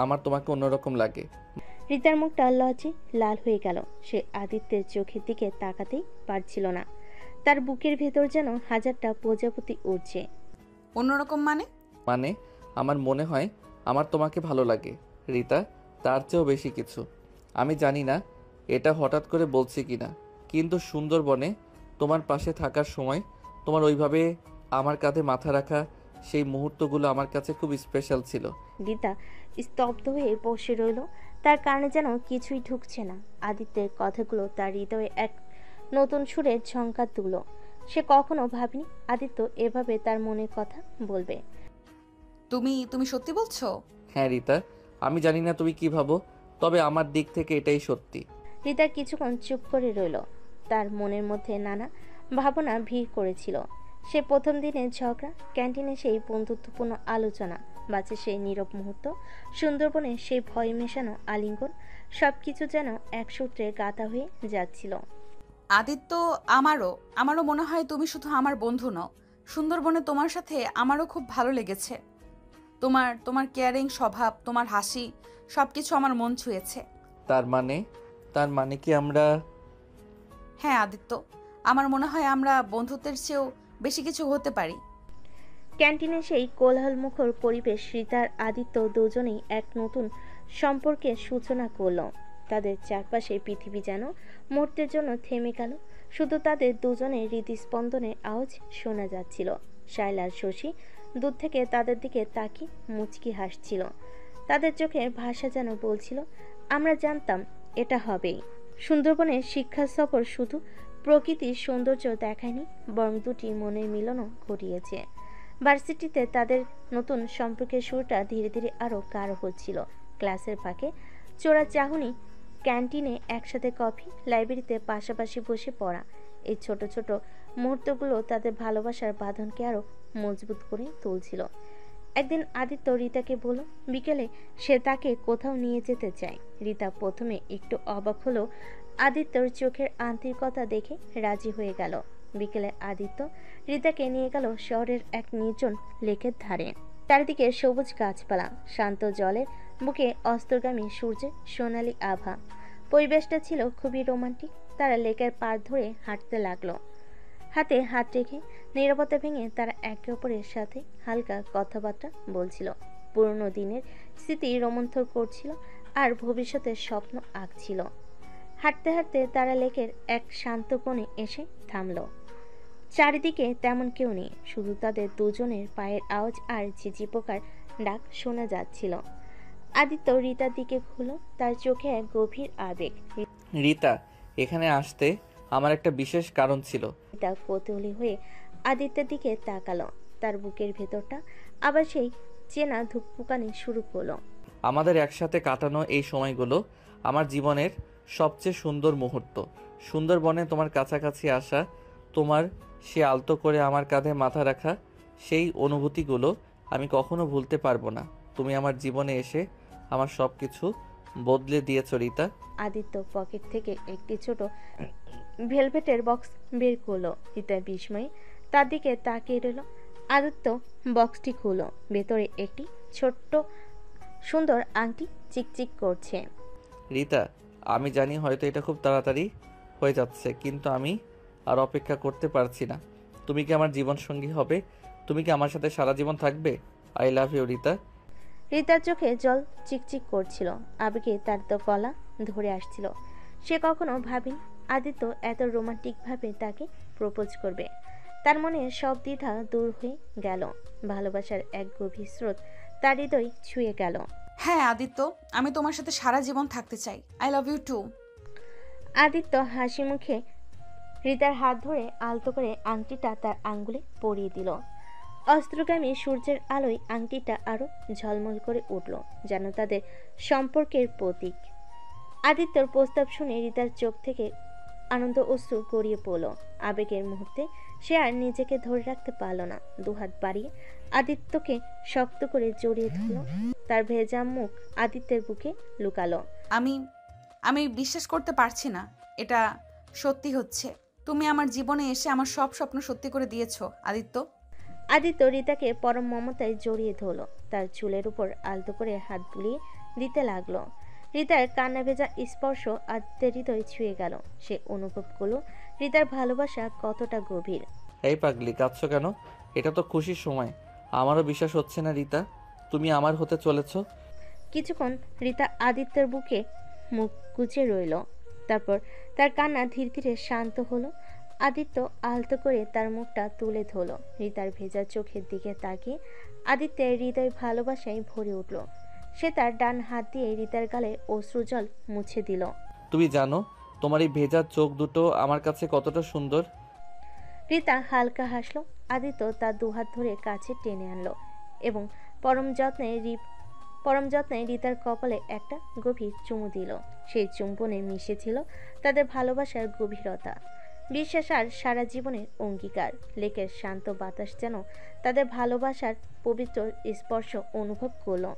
আমার তোমাকে অন্যরকম লাগে। রিতার মুখটা লজ্জে লাল হয়ে গেল। সে আদিত্যের চোখের দিকে তাকাতেই পারছিল না। তার বুকের ভেতর যেন হাজারটা প্রজাপতি উড়ছে। অন্যরকম মানে? মানে আমার মনে হয় আমার তোমাকে ভালো লাগে রিতা, তার চেয়েও বেশি কিছু। আমি জানি না এটা হঠাৎ করে বলছি কিনা, কিন্তু সুন্দরবনে তোমার পাশে থাকার সময় তোমার ওইভাবে আমার কাঁধে মাথা রাখা সেই মুহূর্তগুলো আমার কাছে খুব স্পেশাল ছিল। রিতা স্তব্ধ হয়ে বসে রইল। তার কানে যেন কিছুই ঢুকছে না। আদিত্যের কথাগুলো তার হৃদয়ে এক নতুন সুরের ঝংকার তুলল। সে কখনো ভাবেনি আদিত্য এভাবে তার মনের কথা বলবে। তুমি তুমি সত্যি বলছো? হ্যাঁ রিতা, আমি জানি না তুমি কি ভাবো, তবে আমার দিক থেকে এটাই সত্যি। রিতা কিছুক্ষণ চুপ করে রইল। তার মনের মধ্যে নানা ভাবনা ভিড় করেছিল। সে প্রথম দিনের ঝগড়া, ক্যান্টিনে সেই বন্ধুত্বপূর্ণ আলোচনা, বাঁচে সেই নীরব মুহূর্ত, সুন্দরবনে সেই ভয় মেশানো আলিঙ্গন, সবকিছু যেন এক সূত্রে গাঁথা হয়ে যাচ্ছিল। আদিত্য, আমারও মনে হয় তুমি শুধু আমার বন্ধু নও। সুন্দরবনে তোমার সাথে আমারও খুব ভালো লেগেছে। তোমার কেয়ারিং স্বভাব, তোমার হাসি, সবকিছু আমার মন ছুঁয়েছে। তার মানে কি আমরা? হ্যাঁ আদিত্য, আমার মনে হয় আমরা বন্ধুত্বের চেয়েও বেশি কিছু হতে পারি। ক্যান্টিনে সেই কোলাহলমুখর পরিবেশ, রিতার আদিত্য দুজনেই এক নতুন সম্পর্কের সূচনা করল। তাদের চারপাশে পৃথিবী যেন মুহূর্তের জন্য থেমে গেল। শুধু তাদের দুজনের হৃদস্পন্দনের আওয়াজ শোনা যাচ্ছিল। শাইলা আর শশী দূর থেকে তাদের দিকে তাকিয়ে মুচকি হাসছিল। তাদের চোখের ভাষা যেন বলছিল, আমরা জানতাম এটা হবেই। সুন্দরবনের শিক্ষা সফর শুধু প্রকৃতির সৌন্দর্য দেখায়নি, বরং দুটি মনের মিলনও ঘটিয়েছে। ভার্সিটিতে তাদের নতুন সম্পর্কের শুরুটা ধীরে ধীরে আরও গাঢ় হচ্ছিল। ক্লাসের ফাঁকে চোরা চাহনি, ক্যান্টিনে একসাথে কফি, লাইব্রেরিতে পাশাপাশি বসে পড়া, এই ছোট ছোট মুহূর্তগুলো তাদের ভালোবাসার বাঁধনকে আরও মজবুত করে তুলছিল। একদিন আদিত্য রিতাকে বলল বিকেলে সে তাকে কোথাও নিয়ে যেতে চায়। রিতা প্রথমে একটু অবাক হলো, আদিত্যর চোখের আন্তরিকতা দেখে রাজি হয়ে গেল। বিকেলে আদিত্য রিতাকে নিয়ে গেল শহরের এক নির্জন লেকের ধারে। চারিদিকে সবুজ গাছপালা, শান্ত জলের বুকে অস্তগামী সূর্যের সোনালি আভা। পরিবেশটা ছিল খুবই রোমান্টিক। তারা লেকের পাড় ধরে হাঁটতে লাগলো। হাতে হাত রেখে নীরবতা ভেঙে তারা একে অপরের সাথে হালকা কথাবার্তা বলছিল। পুরনো দিনের স্মৃতি রোমন্থন করছিল আর ভবিষ্যতের স্বপ্ন আঁকছিল। হাঁটতে হাঁটতে তারা লেকের এক শান্ত কোণে এসে থামল। চারিদিকে তেমন কেউ নেই, শুধু তাদের দুজনের পায়ের আওয়াজ আর ঝিঝি পোকার ডাক শোনা যাচ্ছিল। আদিত্য রিতার দিকে ঘুরল, তার চোখে এক গভীর আবেগ। রিতা, এখানে আসতে আমার একটা বিশেষ কারণ ছিল। রিতা কৌতূহলী হয়ে আদিত্যের দিকে তাকালো। তার বুকের ভেতরটা আবার সেই চেনা ধুকপুকানি শুরু করলো। আমাদের একসাথে কাটানো এই সময়গুলো আমার জীবনের সবচেয়ে সুন্দর মুহূর্ত। সুন্দরবনে তোমার কাছাকাছি আসা, তোমার সে আলতো করে আমার কাঁধে মাথা রাখা, সেই অনুভূতিগুলো আমি কখনো ভুলতে পারবো না। তুমি আমার জীবনে এসে আমার সব কিছু বদলে দিয়েছ রিতা। আদিত্য পকেট থেকে একটি ছোট ভেলভেটের বক্স বের করলো। রিতা বিস্ময়ে তার দিকে তাকিয়ে রইল। আদিত্য বক্সটি খুলল। ভেতরে একটি ছোট্ট সুন্দর আংটি চিকচিক করছে। রিতা, আমি জানি হয়তো এটা খুব তাড়াতাড়ি হয়ে যাচ্ছে, কিন্তু আমি আর অপেক্ষা করতে পারছি না। তুমি কি আমার জীবন সঙ্গী হবে? তুমি কি আমার সাথে সারা জীবন থাকবে? I love you Rita. রিতার চোখে জল চিকচিক করছিল, আবেগে তার তো গলা ধরে আসছিল। সে কখনো ভাবেনি আদিত্য এত রোমান্টিকভাবে তাকে প্রপোজ করবে। তার মনে সব দ্বিধা দূর হয়ে গেল। ভালোবাসার এক গভীর স্রোত তার হৃদয় ছুঁয়ে গেল। হ্যাঁ আদিত্য, আমি তোমার সাথে সারা জীবন থাকতে চাই। I love you too. Aditya হাসি মুখে রিতার হাত ধরে আলতো করে আংটিটা তার আঙ্গুলে পরিয়ে দিল। অস্ত্রগামী সূর্যের আলোয় আংটিটা আরো ঝলমল করে উঠল, যেন তাদের সম্পর্কের প্রতীক। আদিত্যর প্রস্তাব শুনে রিতার চোখ থেকে আনন্দ অশ্রু গড়িয়ে পড়ল। আবেগের মুহূর্তে সে আর নিজেকে ধরে রাখতে পারল না। দুহাত বাড়িয়ে আদিত্যকে শক্ত করে জড়িয়ে ধরল। তার ভেজা মুখ আদিত্যের বুকে লুকালো। আমি বিশ্বাস করতে পারছি না এটা সত্যি হচ্ছে। তুমি আমার জীবনে এসে আমার সব স্বপ্ন সত্যি করে দিয়েছো আদিত্য। আদিত্য রিতাকে পরম মমতায় জড়িয়ে ধরল। তার চুলের উপর আলতো করে হাত বুলিয়ে দিতে লাগলো। রিতার কান্না ভেজা স্পর্শ আদিত্যের হৃদয় ছুঁয়ে গেল। সে অনুভব করলো রিতার ভালোবাসা কতটা গভীর। এই পাগলি, কাঁদছো কেন? এটা তো খুশির সময়। আমারও বিশ্বাস হচ্ছে না রিতা, তুমি আমার হতে চলেছো। কিছুক্ষণ রিতা আদিত্যের বুকে মুখ গুজে রইল। তারপর তার কান্না ধীরে ধীরে শান্ত হলো। আদিত্য আলতো করে তার মুখটা তুলে ধরল। রিতার ভেজা চোখের দিকে তাকিয়ে আদিত্যের হৃদয় ভালোবাসায় ভরে উঠল। সে তার ডান হাত দিয়ে রিতার গালে অশ্রুজল মুছে দিল। তুমি জানো তোমার এই ভেজা চোখ দুটো আমার কাছে কতটা সুন্দর। রিতা হালকা হাসলো। আদিত্য তার দুহাত ধরে কাছে টেনে আনলো এবং পরম যত্নে রিতার কপালে একটা গভীর চুমু দিল। সেই চুম্বনে মিশেছিল তাদের ভালোবাসার গভীরতা, বিশ্বাস আর সারা জীবনের অঙ্গীকার। লেকের শান্ত বাতাস যেন তাদের ভালোবাসার পবিত্র স্পর্শ অনুভব করলো।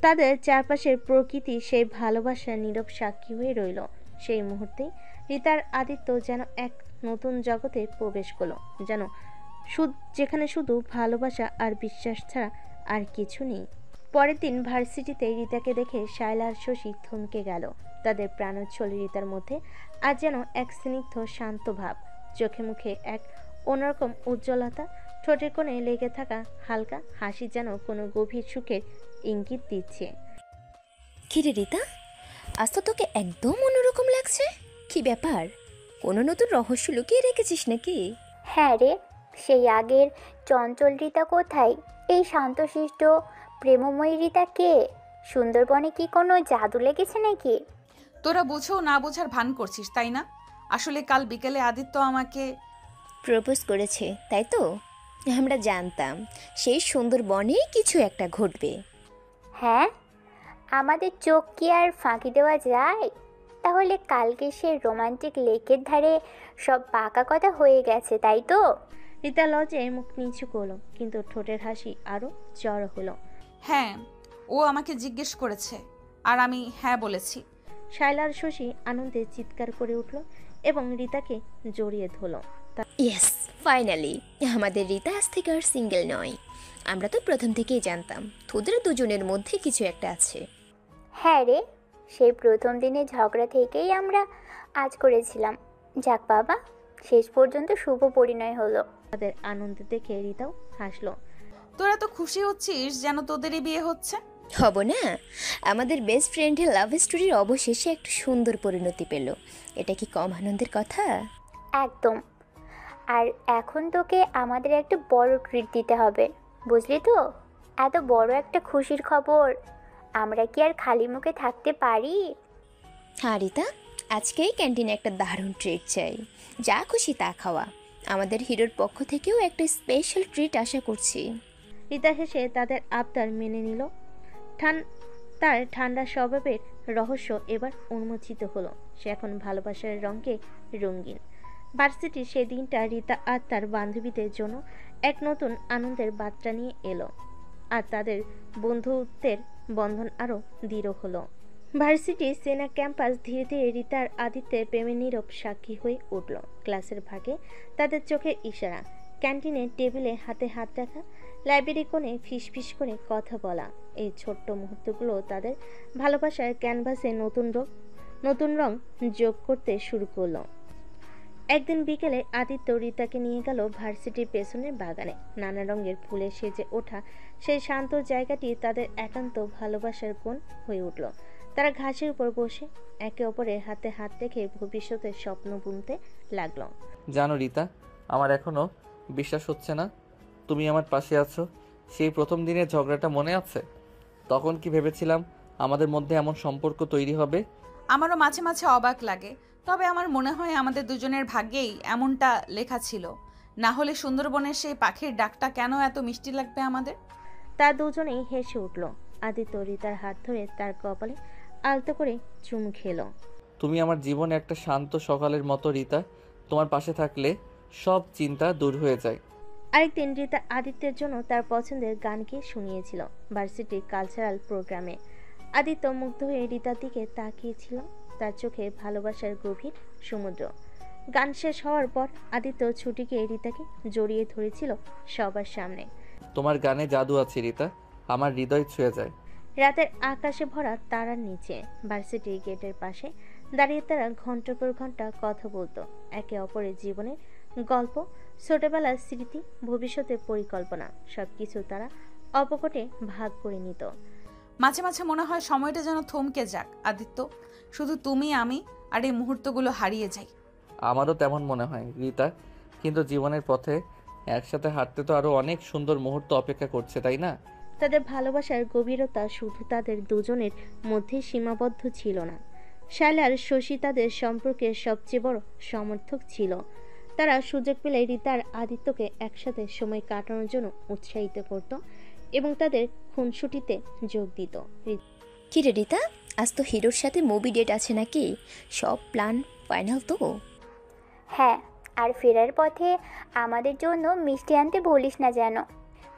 তাদের চারপাশের প্রকৃতি সেই ভালোবাসার নীরব সাক্ষী হয়ে রইল। সেই মুহূর্তেই রিতার আদিত্য যেন এক নতুন জগতে প্রবেশ করলো, যেন যেখানে শুধু ভালোবাসা আর বিশ্বাস ছাড়া আর কিছু নেই। পরের দিন ভার্সিটিতে রিতাকে দেখে শায়লা আর শশী থমকে গেল। তাদের প্রাণোচ্ছল রিতার মধ্যে আজ যেন এক স্নিগ্ধ শান্ত ভাব, চোখে মুখে এক অন্যরকম উজ্জ্বলতা, ঠোঁটের কোণে লেগে থাকা হালকা হাসি যেন কোনো গভীর সুখের ইঙ্গিত দিচ্ছে। কিরে রিতা, আজ তো তোকে একদম অন্যরকম লাগছে। কি ব্যাপার, কোনো নতুন রহস্য লুকিয়ে রেখেছিস নাকি? হ্যাঁ রে, সেই আগের চঞ্চল রীতা কোথায়? এই শান্তশিষ্ট প্রেমময়ী রীতা কে? সুন্দরবনে কি কোনো জাদু লেগেছে নাকি? তোরা বুঝেও না বোঝার ভান করছিস, তাই না? আসলে কাল বিকেলে আদিত্য আমাকে প্রপোজ করেছে, তাই তো? আমরা জানতাম সেই সুন্দরবনেই কিছু একটা ঘটবে। হ্যাঁ, আমাদের চোখ কি আর ফাঁকি দেওয়া যায়? তাহলে কালকে সে রোমান্টিক লেকের ধারে সব পাকা কথা হয়ে গেছে, তাই তো? রিতা লজ্জায় মুখ নিচু করলো, কিন্তু ঠোঁটের হাসি আরো জড়ো হলো। হ্যাঁ, ও আমাকে জিজ্ঞেস করেছে আর আমি হ্যাঁ বলেছি। শায়লার শশী আনন্দে চিৎকার করে উঠল এবং রিতাকে জড়িয়ে ধরল। ইয়েস, ফাইনালি আমাদের রিতা আজ থেকে আর সিঙ্গেল নয়। আমরা তো প্রথম থেকেই জানতাম তোদের দুজনের মধ্যে কিছু একটা আছে। হ্যাঁ রে, সেই প্রথম দিনে ঝগড়া থেকেই আমরা আজ করেছিলাম। যাক বাবা, শেষ পর্যন্ত শুভ পরিণয় হলো। তাদের আনন্দ দেখে রিতাও হাসলো। তোরা তো খুশি হচ্ছিস যেন তোদেরই বিয়ে হচ্ছে। হব না? আমাদের বেস্ট ফ্রেন্ডের লাভ স্টোরির অবশেষে একটা সুন্দর পরিণতি পেল। এটা কি কম আনন্দের কথা? একদম। আর এখন তোকে আমাদের একটা বড় ট্রিট দিতে হবে, বুঝলি তো? এত বড় একটা খুশির খবর, আমরা কি আর খালি মুখে থাকতে পারি? হ্যাঁ রিতা, আজকেই ক্যান্টিনে একটা দারুণ ট্রিট চাই। যা খুশি তা খাওয়া। আমাদের হিরোর পক্ষ থেকেও একটা স্পেশাল ট্রিট আশা করছি। রিতা হেসে তাদের আবদার মেনে নিল। তার ঠান্ডা স্বভাবের রহস্য এবার উন্মোচিত হলো। সে এখন ভালোবাসার রঙে রঙিন। ভার্সিটির সেই দিনটা রিতা আর তার বান্ধবীদের জন্য এক নতুন আনন্দের বার্তা নিয়ে এলো, আর তাদের বন্ধুত্বের বন্ধন আরও দৃঢ় হলো। ভার্সিটির সেনা ক্যাম্পাস ধীরে ধীরে রিতার আদিত্যের প্রেমে নীরব সাক্ষী হয়ে উঠল। ক্লাসের ভাগে তাদের চোখের ইশারা, ক্যান্টিনের টেবিলে হাতে হাত রাখা, লাইব্রেরি কোণে ফিসফিস করে কথা বলা, এই ছোট্ট মুহূর্তগুলো তাদের ভালোবাসার ক্যানভাসে নতুন রং যোগ করতে শুরু করলো। একদিন বিকেলে আদিত্য রিতাকে নিয়ে গেল ভার্সিটির পেছনের বাগানে। নানা রঙের ফুলে সেজে ওঠা সেই শান্ত জায়গাটি তাদের একান্ত ভালোবাসার কোণ হয়ে উঠল। তারা ঘাসের উপর বসে একে অপরের হাতে হাত রেখে ভবিষ্যতের স্বপ্ন বুনতে লাগলো। জানো রিতা, আমার এখনো বিশ্বাস হচ্ছে না তুমি আমার পাশে আছো। সেই প্রথম দিনের ঝগড়াটা মনে আছে? তখন কি ভেবেছিলাম আমাদের মধ্যে এমন সম্পর্ক তৈরি হবে? আমারও মাঝে মাঝে অবাক লাগে, তবে আমার মনে হয় আমাদের দুজনের ভাগ্যেই এমনটা লেখা ছিল। না হলে সুন্দরবনের সেই পাখির ডাকটা কেন এত মিষ্টি লাগবে আমাদের? তা দুজনেই হেসে উঠল। আদিত্য রিতার হাত ধরে তার কপালে আলতো করে চুমু খেলো। তুমি আমার জীবনে একটা শান্ত সকালের মতো রিতা। তোমার পাশে থাকলে সব চিন্তা দূর হয়ে যায়। আরেকদিন রিতা আদিত্যের জন্য তার পছন্দের গানকে শুনিয়েছিল ভার্সিটির কালচারাল প্রোগ্রামে। আদিত্য মুগ্ধ হয়ে রিতার দিকে তাকিয়েছিল, তার চোখে ভালোবাসার গভীর সমুদ্র। গান শেষ হওয়ার পর আদিত্য ছুটি গিয়ে রিতাকে জড়িয়ে ধরেছিল সবার সামনে। তোমার গানে জাদু আছে রিতা, আমার হৃদয় ছুঁয়ে যায়। রাতের আকাশে ভরা তারার নিচে ভার্সিটির গেটের পাশে দাঁড়িয়ে তারা ঘন্টার পর ঘন্টা কথা বলতো, একে অপরের জীবনের গল্প, ছোটবেলার স্মৃতি, ভবিষ্যতের পরিকল্পনা সবকিছু তারা অপকটে ভাগ করে নিত। মাঝে মাঝে মনে হয় সময়টা যেন থমকে যাক আদিত্য, শুধু তুমি আমি আর এই মুহূর্তগুলো হারিয়ে যাই। আমারও তেমন মনে হয় রীতা, কিন্তু জীবনের পথে একসাথে হাঁটতে তো আরো অনেক সুন্দর মুহূর্ত অপেক্ষা করছে, তাই না? তাদের ভালোবাসার গভীরতা শুধু তাদের দুজনের মধ্যে সীমাবদ্ধ ছিল না। শায়লা আর শশী তাদের সম্পর্কের সবচেয়ে বড় সমর্থক ছিল। তারা সুযোগ পেলে রীতা আর আদিত্যকে একসাথে সময় কাটানোর জন্য উৎসাহিত করত এবং তাদের খুনসুটিতে যোগ দিত। কি রে রিতা, আজ তো হিরোর সাথে মুভি ডেট আছে নাকি? সব প্ল্যান ফাইনাল তো? হ্যাঁ, আর ফেরার পথে আমাদের জন্য মিষ্টি আনতে ভুলিস না যেন।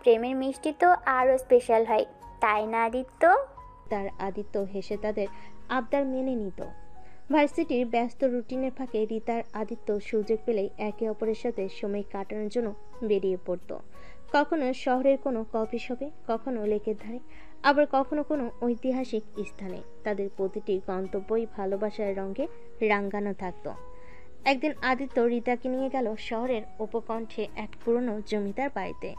প্রেমের মিষ্টি তো আরও স্পেশাল হয়, তাই না আদিত্য? তার আদিত্য হেসে তাদের আবদার মেনে নিত। ভার্সিটির ব্যস্ত রুটিনের ফাঁকে রীতার আদিত্য সুযোগ পেলেই একে অপরের সাথে সময় কাটানোর জন্য বেরিয়ে পড়ত। কখনো শহরের কোনো কফি শপে, কখনো লেকের ধারে, আবার কখনো কোনো ঐতিহাসিক স্থানে। তাদের প্রতিটি গন্তব্যই ভালোবাসার রঙে রাঙ্গানো থাকত। একদিন আদিত্য রীতাকে নিয়ে গেল শহরের উপকণ্ঠে এক পুরনো জমিদার বাড়িতে।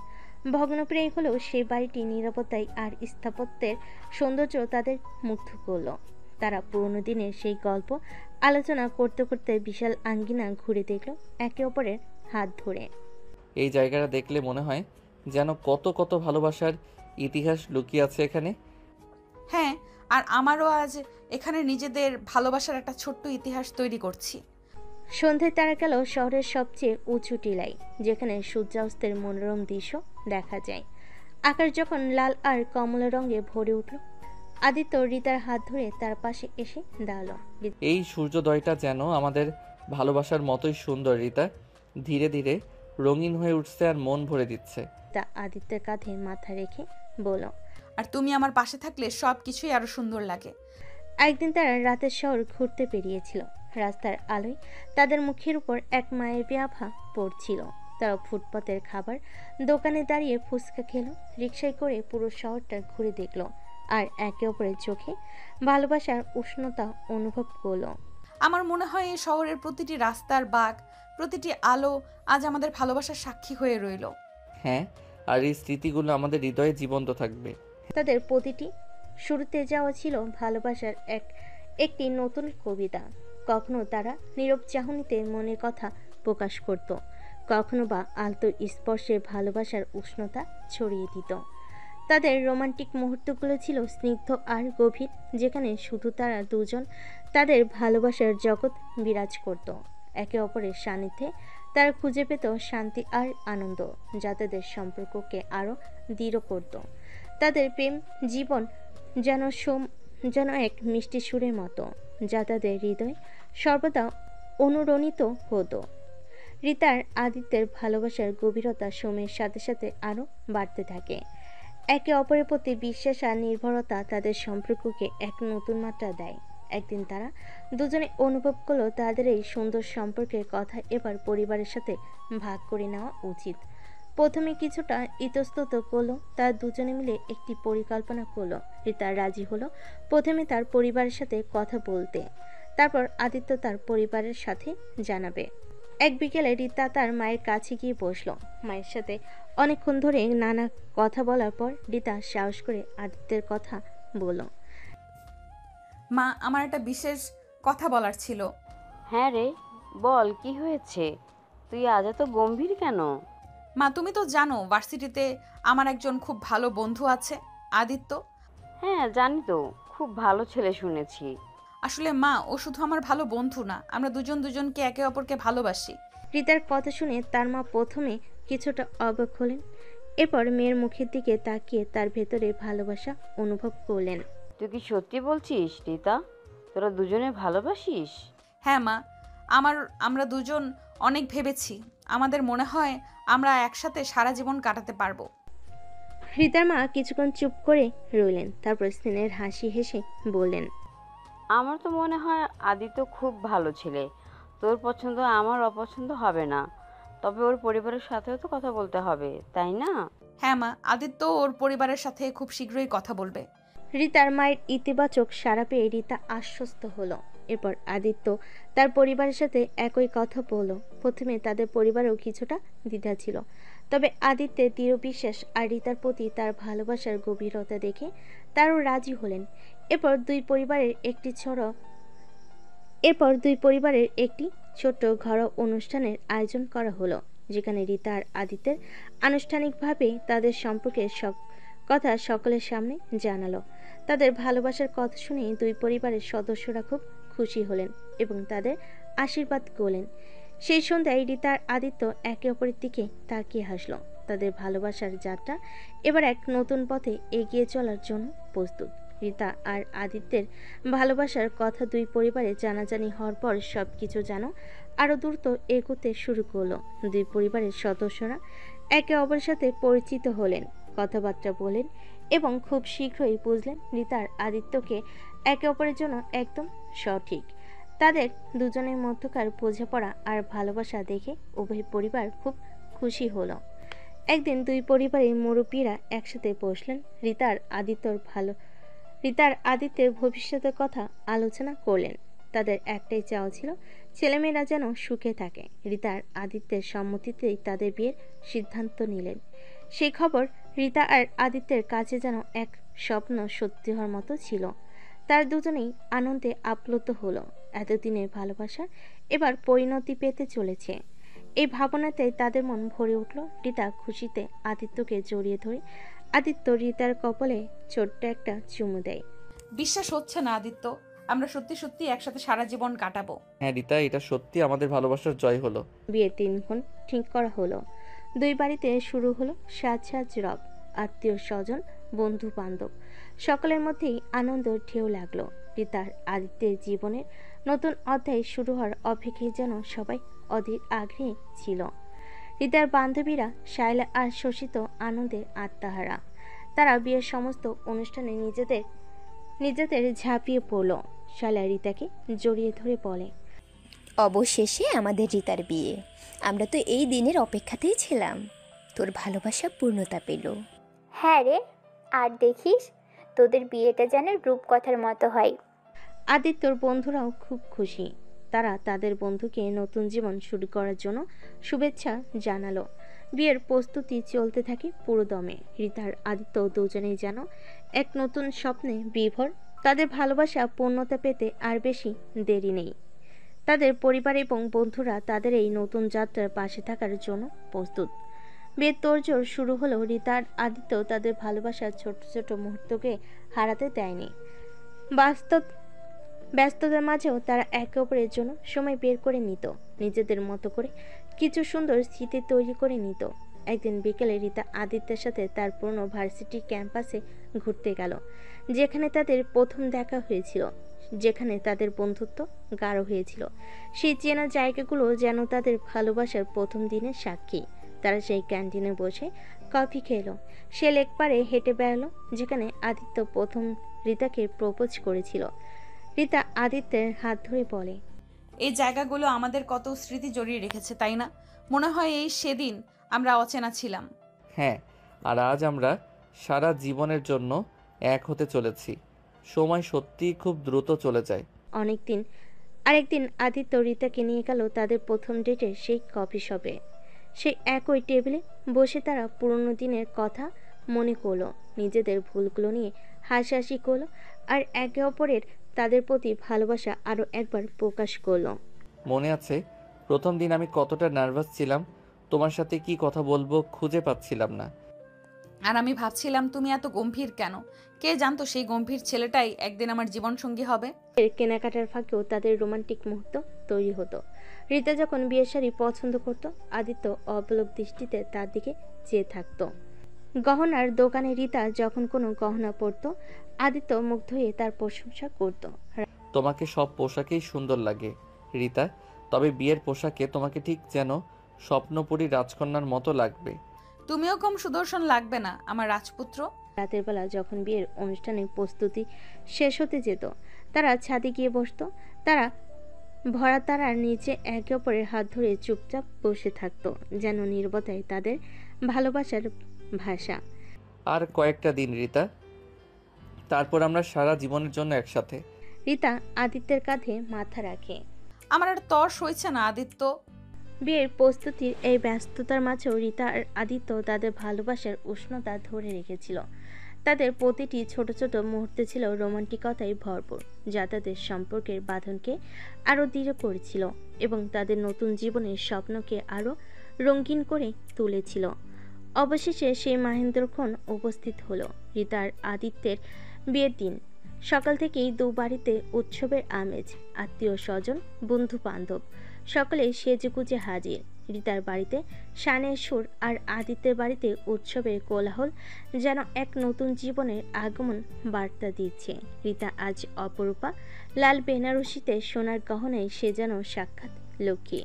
ভগ্নপ্রায় হলেও সেই বাড়িটি নিরাপত্তায় আর স্থাপত্যের সৌন্দর্য তাদের মুগ্ধ করল। তারা পুরনো দিনের সেই গল্প আলোচনা করতে করতে বিশাল আঙ্গিনা ঘুরে দেখল, একে অপরের হাত ধরে। এই জায়গাটা দেখলে মনে হয় যেন কত কত ভালোবাসার ইতিহাস লুকিয়ে আছে এখানে। হ্যাঁ, আর আমারও আজ এখানে নিজেদের ভালোবাসার একটা ছোট্ট ইতিহাস তৈরি করছি। সন্ধ্যায় তারা গেল শহরের সবচেয়ে উঁচু টিলায়, যেখানে সূর্যাস্তের মনোরম দৃশ্য দেখা যায়। আকাশ যখন লাল আর কমলা রঙে ভরে উঠল, আদিত্য রীতার হাত ধরে তার পাশে এসে দাঁড়ালো। এই সূর্যোদয়টা যেন আমাদের ভালোবাসার মতোই সুন্দর রীতা, ধীরে ধীরে রঙিন হয়ে উঠছে আর মন ভরে দিচ্ছে। তা আদিত্যের কাঁধে মাথা রেখে বলল, আর তুমি আমার পাশে থাকলে সব কিছুই আরো সুন্দর লাগে। একদিন তারা রাতের শহর ঘুরতে বেরিয়েছিল। রাস্তার আলোয় তাদের মুখের উপর এক মায়াবী আভা পড়ছিল। তারা ফুটপাতের খাবার দোকানে দাঁড়িয়ে ফুচকা খেলো, রিকশায় করে পুরো শহরটা ঘুরে দেখলো, আর একে অপরের চোখে ভালোবাসার উষ্ণতা অনুভব করলো। আমার মনে হয় এই শহরের প্রতিটি রাস্তার বাঁক, প্রতিটি আলো আজ আমাদের ভালোবাসার সাক্ষী হয়ে রইল। হ্যাঁ, আর এই স্মৃতিগুলো আমাদের হৃদয়ে জীবন্ত থাকবে। তাদের প্রতিটি শুরুতে যাওয়া ছিল ভালোবাসার একটি নতুন কবিতা। কখনো তারা নীরব চাহনিতে মনের কথা প্রকাশ করত, কখনো বা আলতো স্পর্শে ভালোবাসার উষ্ণতা ছড়িয়ে দিত। তাদের রোমান্টিক মুহূর্তগুলো ছিল স্নিগ্ধ আর গভীর, যেখানে শুধু তারা দুজন, তাদের ভালোবাসার জগৎ বিরাজ করত। একে অপরের সান্নিধ্যে তারা খুঁজে পেত শান্তি আর আনন্দ, যা তাদের সম্পর্ককে আরও দৃঢ় করত। তাদের প্রেম জীবন যেন এক মিষ্টি সুরের মতো, যা তাদের হৃদয় সর্বদা অনুরণিত হতো। রীতার আদিত্যের ভালোবাসার গভীরতা সময়ের সাথে সাথে আরও বাড়তে থাকে। একে অপরের প্রতি বিশ্বাস আর নির্ভরতা তাদের সম্পর্ককে এক নতুন মাত্রা দেয়। একদিন তারা দুজনে অনুভব করলো তাদের এই সুন্দর সম্পর্কের কথা এবার পরিবারের সাথে ভাগ করে নেওয়া উচিত। প্রথমে কিছুটা ইতস্তত করলো, তার দুজনে মিলে একটি পরিকল্পনা করলো। রীতা রাজি হলো প্রথমে তার পরিবারের সাথে কথা বলতে, তারপর আদিত্য তার পরিবারের সাথে জানাবে। এক বিকেলে রীতা তার মায়ের কাছে গিয়ে বসলো। মায়ের সাথে অনেকক্ষণ ধরে নানা কথা বলার পর রীতা সাহস করে আদিত্যের কথা বলল। মা, আমার একটা বিশেষ কথা বলার ছিল। হ্যাঁ রে, বল কি হয়েছে? তুই আজ এত গম্ভীর কেন? মা, তুমি তো জানো ভার্সিটিতে আমার একজন খুব ভালো বন্ধু আছে, আদিত্য। হ্যাঁ জানি তো, খুব ভালো ছেলে শুনেছি। আসলে মা, ও শুধু আমার ভালো বন্ধু না, আমরা দুজন দুজনকে একে অপরকে ভালোবাসি। রীতার কথা শুনে তার মা প্রথমে কিছুটা অবাক হলেন, এরপর মেয়ের মুখের দিকে তাকিয়ে তার ভেতরে ভালোবাসা অনুভব করলেন। তুই কি সত্যি বলছিস রীতা? তোরা দুজনে ভালোবাসিস? হ্যাঁ মা, আমরা দুজন অনেক ভেবেছি। আমাদের মনে হয় আমরা একসাথে সারা জীবন কাটাতে পারবো। রীতার মা কিছুক্ষণ চুপ করে রইলেন, তারপর স্নেহের হাসি হেসে বললেন, আমার তো মনে হয় আদিত্য খুব ভালো ছেলে। তোর পছন্দ আমার অপছন্দ হবে না, তবে ওর পরিবারের সাথেও তো কথা বলতে হবে, তাই না? হ্যাঁ মা, আদিত্য ওর পরিবারের সাথে খুব শীঘ্রই কথা বলবে। রীতার মায়ের ইতিবাচক সাড়া পেয়ে রীতা আশ্বস্ত হলো। এরপর আদিত্য তার পরিবারের সাথে একই কথা বলল। প্রথমে তাদের পরিবারেও কিছুটা দ্বিধা ছিল, তবে আদিত্যের দৃঢ় বিশ্বাস আর রিতার প্রতি তার ভালোবাসার গভীরতা দেখে তারও রাজি হলেন। এরপর দুই পরিবারের একটি ছোট্ট ঘরোয়া অনুষ্ঠানের আয়োজন করা হলো, যেখানে রিতা আর আদিত্যের আনুষ্ঠানিকভাবে তাদের সম্পর্কের সব কথা সকলের সামনে জানালো। তাদের ভালোবাসার কথা শুনে দুই পরিবারের সদস্যরা খুব খুশি হলেন এবং তাদের আশীর্বাদ করলেন। সেই সন্ধ্যায় রিতা আর আদিত্য একে অপরের দিকে তাকিয়ে হাসলো। তাদের ভালোবাসার যাত্রা এবার এক নতুন পথে এগিয়ে চলার জন্য প্রস্তুত। রিতা আর আদিত্যের ভালোবাসার কথা দুই পরিবারে জানাজানি হওয়ার পর সবকিছু যেন আরও দ্রুত এগোতে শুরু করলো। দুই পরিবারের সদস্যরা একে অপরের সাথে পরিচিত হলেন, কথাবার্তা বলেন এবং খুব শীঘ্রই বুঝলেন রিতা আর আদিত্যকে একে অপরের জন্য একদম সঠিক। তাদের দুজনের মধ্যকার বোঝাপড়া আর ভালোবাসা দেখে উভয় পরিবার খুব খুশি হলো। একদিন দুই পরিবারের মুরব্বীরা একসাথে বসলেন। রিতা আর আদিত্যের ভবিষ্যতের কথা আলোচনা করলেন। তাদের একটাই চাওয়া ছিল ছেলেমেয়েরা যেন সুখে থাকে। রিতা আর আদিত্যের সম্মতিতেই তাদের বিয়ের সিদ্ধান্ত নিলেন। সেই খবর রিতা আর আদিত্যের কাছে যেন এক স্বপ্ন সত্যি হওয়ার মতো ছিল। তার দুজনেই আনন্দে আপ্লুত হলো। এতদিনের ভালোবাসা এবার পরিণতি পেতে চলেছে, এই ভাবনাতে তাদের মন ভরে উঠল। রিতা খুশিতে আদিত্যকে জড়িয়ে ধরে আদিত্য রিতার কপালে ছোট্ট একটা চুমু দেয়। বিশ্বাস হচ্ছে না আদিত্য, আমরা সত্যি সত্যি একসাথে সারা জীবন কাটাবো। হ্যাঁ রিতা, এটা সত্যি আমাদের ভালোবাসার জয় হলো। বিয়ের দিনক্ষণ ঠিক করা হলো। দুই বাড়িতে শুরু হলো সাজ রব। আত্মীয় স্বজন, বন্ধু বান্ধব সকলের মধ্যেই আনন্দ ঢেউ লাগলো। রিতার আদিত্যের জীবনের নতুন অধ্যায় শুরু হওয়ার অপেক্ষায় যেন সবাই অধীর আগ্রহে ছিল। রিতার বান্ধবীরা শায়লা আর শশী তো আনন্দে আত্মহারা। তারা বিয়ের সমস্ত অনুষ্ঠানে নিজেদের ঝাঁপিয়ে পড়ল। শায়লা রিতাকে জড়িয়ে ধরে বলে, অবশেষে আমাদের রিতার বিয়ে। আমরা তো এই দিনের অপেক্ষাতেই ছিলাম। তোর ভালোবাসা পূর্ণতা পেল। হ্যাঁ রে, আর দেখিস তোদের বিয়েটা যেন রূপকথার মতো হয়। আদিত্যর বন্ধুরাও খুব খুশি। তারা তাদের বন্ধুকে নতুন জীবন শুরু করার জন্য শুভেচ্ছা জানালো। বিয়ের প্রস্তুতি চলতে থাকে পুরো দমে। রিতার আদিত্য দুজনেই যেন এক নতুন স্বপ্নে বিভোর। তাদের ভালোবাসা পূর্ণতা পেতে আর বেশি দেরি নেই। তাদের পরিবার এবং বন্ধুরা তাদের এই নতুন যাত্রার পাশে থাকার জন্য প্রস্তুত। বিয়ের তোড়জোড় শুরু হলেও রিতা আর আদিত্য তাদের ভালোবাসার ছোট ছোট মুহূর্তকে হারাতে দেয়নি। ব্যস্ততার মাঝেও তারা একে অপরের জন্য সময় বের করে নিত। নিজেদের মতো করে কিছু সুন্দর স্মৃতি তৈরি করে নিত। একদিন বিকেলে রিতা আদিত্যের সাথে তার পুরনো ভার্সিটি ক্যাম্পাসে ঘুরতে গেল, যেখানে তাদের প্রথম দেখা হয়েছিল, যেখানে তাদের বন্ধুত্ব গাঢ় হয়েছিল। সেই চেনা জায়গাগুলো যেন তাদের ভালোবাসার প্রথম দিনের সাক্ষী। তারা সেই ক্যান্টিনে বসে কফি খেলো। সে লেক পারে হেঁটে বেড়ালো, যেখানে আদিত্য প্রথম রিতাকে প্রপোজ করেছিল। রিতা আদিত্যের হাত ধরে বলে, এই জায়গাগুলো আমাদের কত স্মৃতি জড়িয়ে রেখেছে, তাই না? মনে হয় এই সেদিন আমরা অচেনা ছিলাম। হ্যাঁ, আর আজ আমরা সারা জীবনের জন্য এক হতে চলেছি। সময় সত্যিই খুব দ্রুত চলে যায়। আরেকদিন আদিত্য রিতাকে নিয়ে গেল তাদের প্রথম ডেটের সেই কফি শপে। সেই একই টেবিলে বসে তারা পুরনো দিনের কথা মনে করলো, নিজেদের ভুলগুলো নিয়ে হাসাহাসি করলো আর একে অপরের তাদের প্রতি ভালোবাসা আরও একবার প্রকাশ করলো। মনে আছে প্রথম দিন আমি কতটা নার্ভাস ছিলাম, তোমার সাথে কি কথা বলবো খুঁজে পাচ্ছিলাম না। আর আমি ভাবছিলাম তুমি এত গম্ভীর কেন? কে জানতো সেই গম্ভীর ছেলেটাই একদিন আমার জীবনসঙ্গী হবে। কেনাকাটার ফাঁকেও তাদের রোমান্টিক মুহূর্ত তৈরি হতো। রিতা যখন বিয়ের শাড়ি পছন্দ করত, আদিত্য অবলোক দৃষ্টিতে তার দিকে চেয়ে থাকতো। গহনার দোকানে রিতা যখন কোনো গহনা পরতো, আদিত্য মুগ্ধ হয়ে তার প্রশংসা করত। তোমাকে সব পোশাকেই সুন্দর লাগে রিতা, তবে বিয়ের পোশাকে তোমাকে ঠিক যেন স্বপ্নপুরী রাজকন্যার মতো লাগবে। তুমিও কম সুদর্শন লাগবে না আমার রাজপুত্র। রাতের বেলা যখন বিয়ের অনুষ্ঠানের প্রস্তুতি শেষ হতে যেত, তারা ছাদে গিয়ে বসতো। তারা ভরা তারার নিচে একে অপরের হাত ধরে চুপচাপ বসে থাকতো, যেন নীরবতায় তাদের ভালোবাসার ভাষা। আর কয়েকটা দিন রিতা, তারপর আমরা সারা জীবনের জন্য একসাথে। রিতা আদিত্যের কাঁধে মাথা রাখে। আমার আর তর সইছে না আদিত্য। বিয়ের প্রস্তুতির এই ব্যস্ততার মাঝেও রিতা আর আদিত্য তাদের ভালোবাসার উষ্ণতা ধরে রেখেছিল। তাদের প্রতিটি ছোট ছোট মুহূর্তে ছিল রোমান্টিকতায় ভরপুর, যা তাদের সম্পর্কের বাঁধনকে আরও দৃঢ় করেছিল এবং তাদের নতুন জীবনের স্বপ্নকে আরও রঙিন করে তুলেছিল। অবশেষে সেই মহেন্দ্রক্ষণ উপস্থিত হলো রিতা আর আদিত্যের বিয়ের দিন। সকাল থেকেই দু বাড়িতে উৎসবের আমেজ। আত্মীয় স্বজন, বন্ধু বান্ধব সকলে সেজেগুজে হাজির। রিতার বাড়িতে শানের সুর আর আদিত্যের বাড়িতে উৎসবের কোলাহল যেন এক নতুন জীবনের আগমন বার্তা দিচ্ছে। রিতা আজ অপরূপা, লাল বেনারসিতে সোনার গহনায় সে যেন সাক্ষাৎ লক্ষ্মী।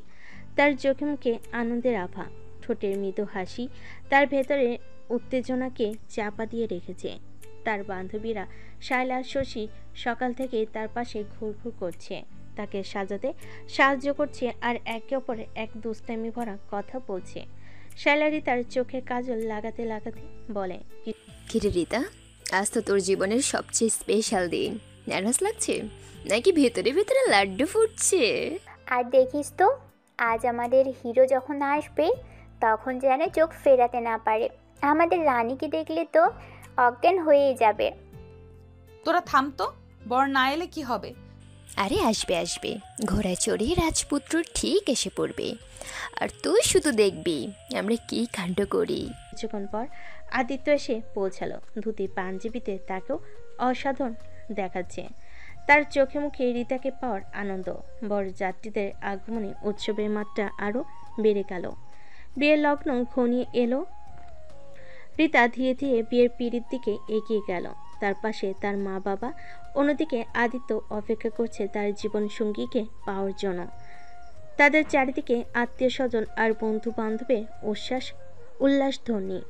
তার চোখে মুখে আনন্দের আভা, ঠোঁটের মৃদু হাসি তার ভেতরে উত্তেজনাকে চাপা দিয়ে রেখেছে। তার বান্ধবীরা শায়লা আর শশী সকাল থেকে তার পাশে ঘুরঘুর করছে, তাকে সাজাতে সাহায্য করছে আর একে অপরে এক দুষ্টামি ভরা কথা বলছে। শায়লা রিতার চোখে কাজল লাগাতে লাগাতে বলে, কিরে রিতা, আজ তো তোর জীবনের সবচেয়ে স্পেশাল দিন। নার্ভাস লাগছে নাকি ভেতরে ভেতরে লাড্ডু ফুটছে? আর দেখিস তো, আজ আমাদের হিরো যখন আসবে তখন যেন চোখ ফেরাতে না পারে। আমাদের রানীকে দেখলে তো অজ্ঞান হয়েই যাবে। তোরা থাম তো, বর না এলে কি হবে? আরে আসবে আসবে, ঘোড়ায় চড়ে রাজপুত্র ঠিক এসে পড়বে, আর তুই শুধু দেখবি আমরা কি কাণ্ড করি। কিছুক্ষণ পর আদিত্য এসে পৌঁছালো। ধুতি পাঞ্জাবিতে তাকেও অসাধারণ দেখাচ্ছে। তার চোখে মুখে রিতাকে পাওয়ার আনন্দ। বরযাত্রীদের আগমনে উৎসবের মাত্রা আরও বেড়ে গেল। বিয়ের লগ্ন ঘনিয়ে এলো। রিতা ধীরে ধীরে বিয়ের পিঁড়ির দিকে এগিয়ে গেল। তার পাশে তার মা বাবা, অন্যদিকে আদিত্য অপেক্ষা করছে তার জীবন সঙ্গীকে পাওয়ার জন্য। তাদের চারিদিকে আত্মীয় স্বজন আর বন্ধু বান্ধবের উল্লাস ধ্বনি।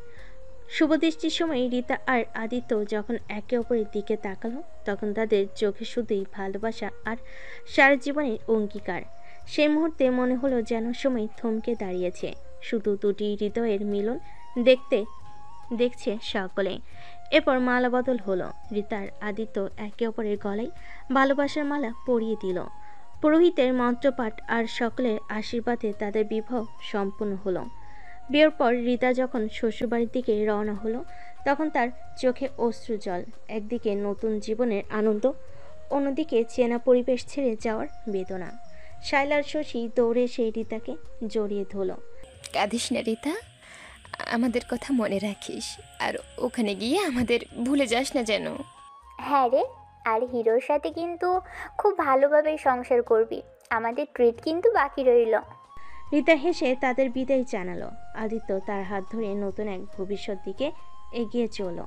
শুভদৃষ্টির সময় রিতা আর আদিত্য যখন একে অপরের দিকে তাকালো, তখন তাদের চোখে শুধুই ভালোবাসা আর সারা জীবনের অঙ্গীকার। সেই মুহূর্তে মনে হলো যেন সময় থমকে দাঁড়িয়েছে, শুধু দুটি হৃদয়ের মিলন দেখছে সকলে। এরপর মালা বদল হলো। রিতার আদিত্য একে অপরের গলায় ভালোবাসার মালা পরিয়ে দিল। পুরোহিতের মন্ত্রপাঠ আর সকলের আশীর্বাদে তাদের বিবাহ সম্পূর্ণ হলো। বিয়ের পর রিতা যখন শ্বশুরবাড়ির দিকে রওনা হলো, তখন তার চোখে অশ্রুজল। একদিকে নতুন জীবনের আনন্দ, অন্যদিকে চেনা পরিবেশ ছেড়ে যাওয়ার বেদনা। শায়লার শশী দৌড়ে সেই রিতাকে জড়িয়ে ধরল। কাঁদিস না রিতা, আমাদের কথা মনে রাখিস, আর ওখানে গিয়ে আমাদের ভুলে যাস না যেন। হ্যাঁ রে, আর হিরোর সাথে কিন্তু খুব ভালোভাবে সংসার করবি। আমাদের ট্রিট কিন্তু বাকি রইল। রিতা হেসে তাদের বিদায় জানালো। আদিত্য তার হাত ধরে নতুন এক ভবিষ্যৎ দিকে এগিয়ে চলল।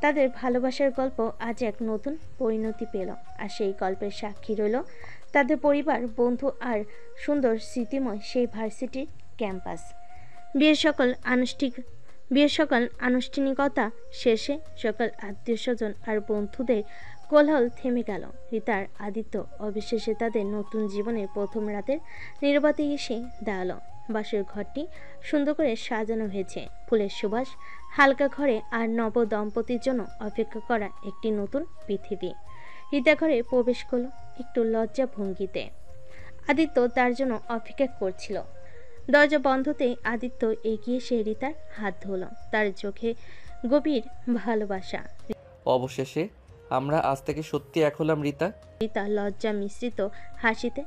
তাদের ভালোবাসার গল্প আজ এক নতুন পরিণতি পেল, আর সেই গল্পের সাক্ষী রইল তাদের পরিবার, বন্ধু আর সুন্দর স্মৃতিময় সেই ভার্সিটির ক্যাম্পাস। বিয়ের সকল আনুষ্ঠানিকতা শেষে সকল আত্মীয় স্বজন আর বন্ধুদের কোলাহল থেমে গেল। রিতার আদিত্য অবশেষে তাদের নতুন জীবনের প্রথম রাতের নীরবতায় এসে দাঁড়ালো। বাসের ঘরটি সুন্দর করে সাজানো হয়েছে, ফুলের সুবাস হালকা ঘরে আর নব দম্পতির জন্য অপেক্ষা করা একটি নতুন পৃথিবী। রিতা ঘরে প্রবেশ করলো একটু লজ্জা ভঙ্গিতে। আদিত্য তার জন্য অপেক্ষা করছিল। দরজা বন্ধতেই আদিত্য এগিয়ে এসে রিতার হাত ধরল, তার চোখে গভীর ভালোবাসা। অবশেষে আমরা আজ থেকে সত্যি এক হলাম রিতা। রিতা লজ্জা মিশ্রিত হাসিতে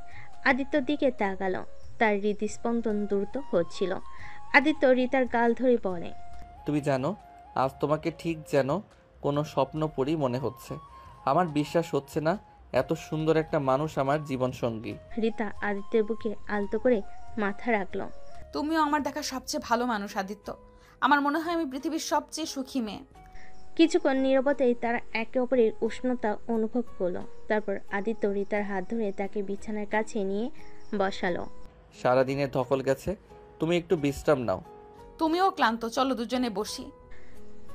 আদিত্যর দিকে তাকালো। তার হৃদস্পন্দন দ্রুত হচ্ছিল। আদিত্য রিতার গাল ধরে বলে, তুমি জানো, আজ তোমাকে ঠিক যেন কোনো স্বপ্ন পড়ি মনে হচ্ছে। আমার বিশ্বাস হচ্ছে না এত সুন্দর একটা মানুষ আমার জীবন সঙ্গী। রিতা আদিত্যের বুকে আলতো করে মাথা রাখলো। তুমিও আমার দেখা সবচেয়ে ভালো মানুষ আদিত্য। আমার মনে হয় আমি পৃথিবীর সবচেয়ে সুখী মেয়ে। কিছুক্ষণ নীরবতায় তারা একে অপরের উষ্ণতা অনুভব করলো। তারপর আদিত্য রিতার হাত ধরে তাকে বিছানার কাছে নিয়ে বসালো। সারাদিনের ধকল গেছে, তুমি একটু বিশ্রাম নাও। তুমিও ক্লান্ত, চলো দুজনে বসি।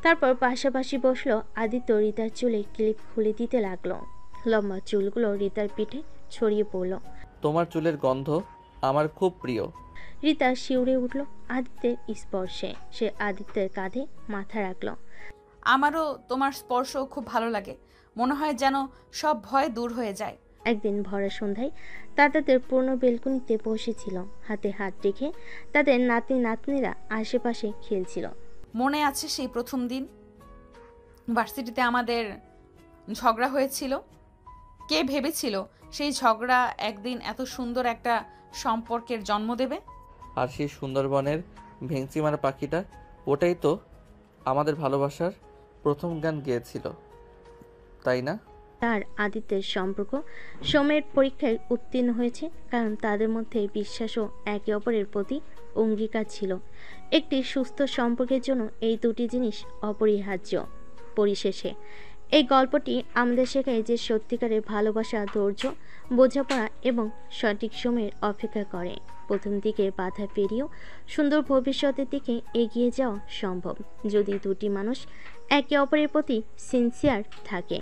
তারপর পাশাপাশি বসলো। আদিত্য রিতার চুলে ক্লিপ খুলে দিতে লাগলো। লম্বা চুলগুলো রিতার পিঠে ছড়িয়ে পড়ল। তোমার চুলের গন্ধ আমার খুব প্রিয়। রিতা শিউরে উঠল আদিত্যের স্পর্শে। সে আদিত্যের কাঁধে মাথা রাখলো। আমারও তোমার স্পর্শ খুব ভালো লাগে, মনে হয় যেন সব ভয় দূর হয়ে যায়। একদিন ভরা সন্ধ্যায় তাদের পুরনো বেলকুনিতে বসেছিল, হাতে হাত রেখে তাদের নাতি নাতনিরা আশেপাশে খেলছিল। মনে আছে সেই প্রথম দিন ভার্সিটিতে আমাদের ঝগড়া হয়েছিল? কে ভেবেছিল সেই ঝগড়া একদিন এত সুন্দর একটা সম্পর্কের জন্ম দেবে? আর সেই সুন্দরবনের ভেংচি মারা পাখিটা, ওটাই তো আমাদের ভালোবাসার প্রথম গান গেয়েছিল, তাই না? তার আদিত্যের সম্পর্ক সময়ের পরীক্ষায় উত্তীর্ণ হয়েছে, কারণ তাদের মধ্যে বিশ্বাস ও একে অপরের প্রতি অঙ্গীকার ছিল। একটি সুস্থ সম্পর্কের জন্য এই দুটি জিনিস অপরিহার্য। পরিশেষে এই গল্পটি আমাদের শেখায় যে সত্যিকারের ভালোবাসা ধৈর্য, বোঝাপড়া এবং সঠিক সময়ের অপেক্ষা করে। প্রথম দিকে বাধা পেরিয়েও সুন্দর ভবিষ্যতের দিকে এগিয়ে যাওয়া সম্ভব, যদি দুটি মানুষ একে অপরের প্রতি সিনসিয়ার থাকে।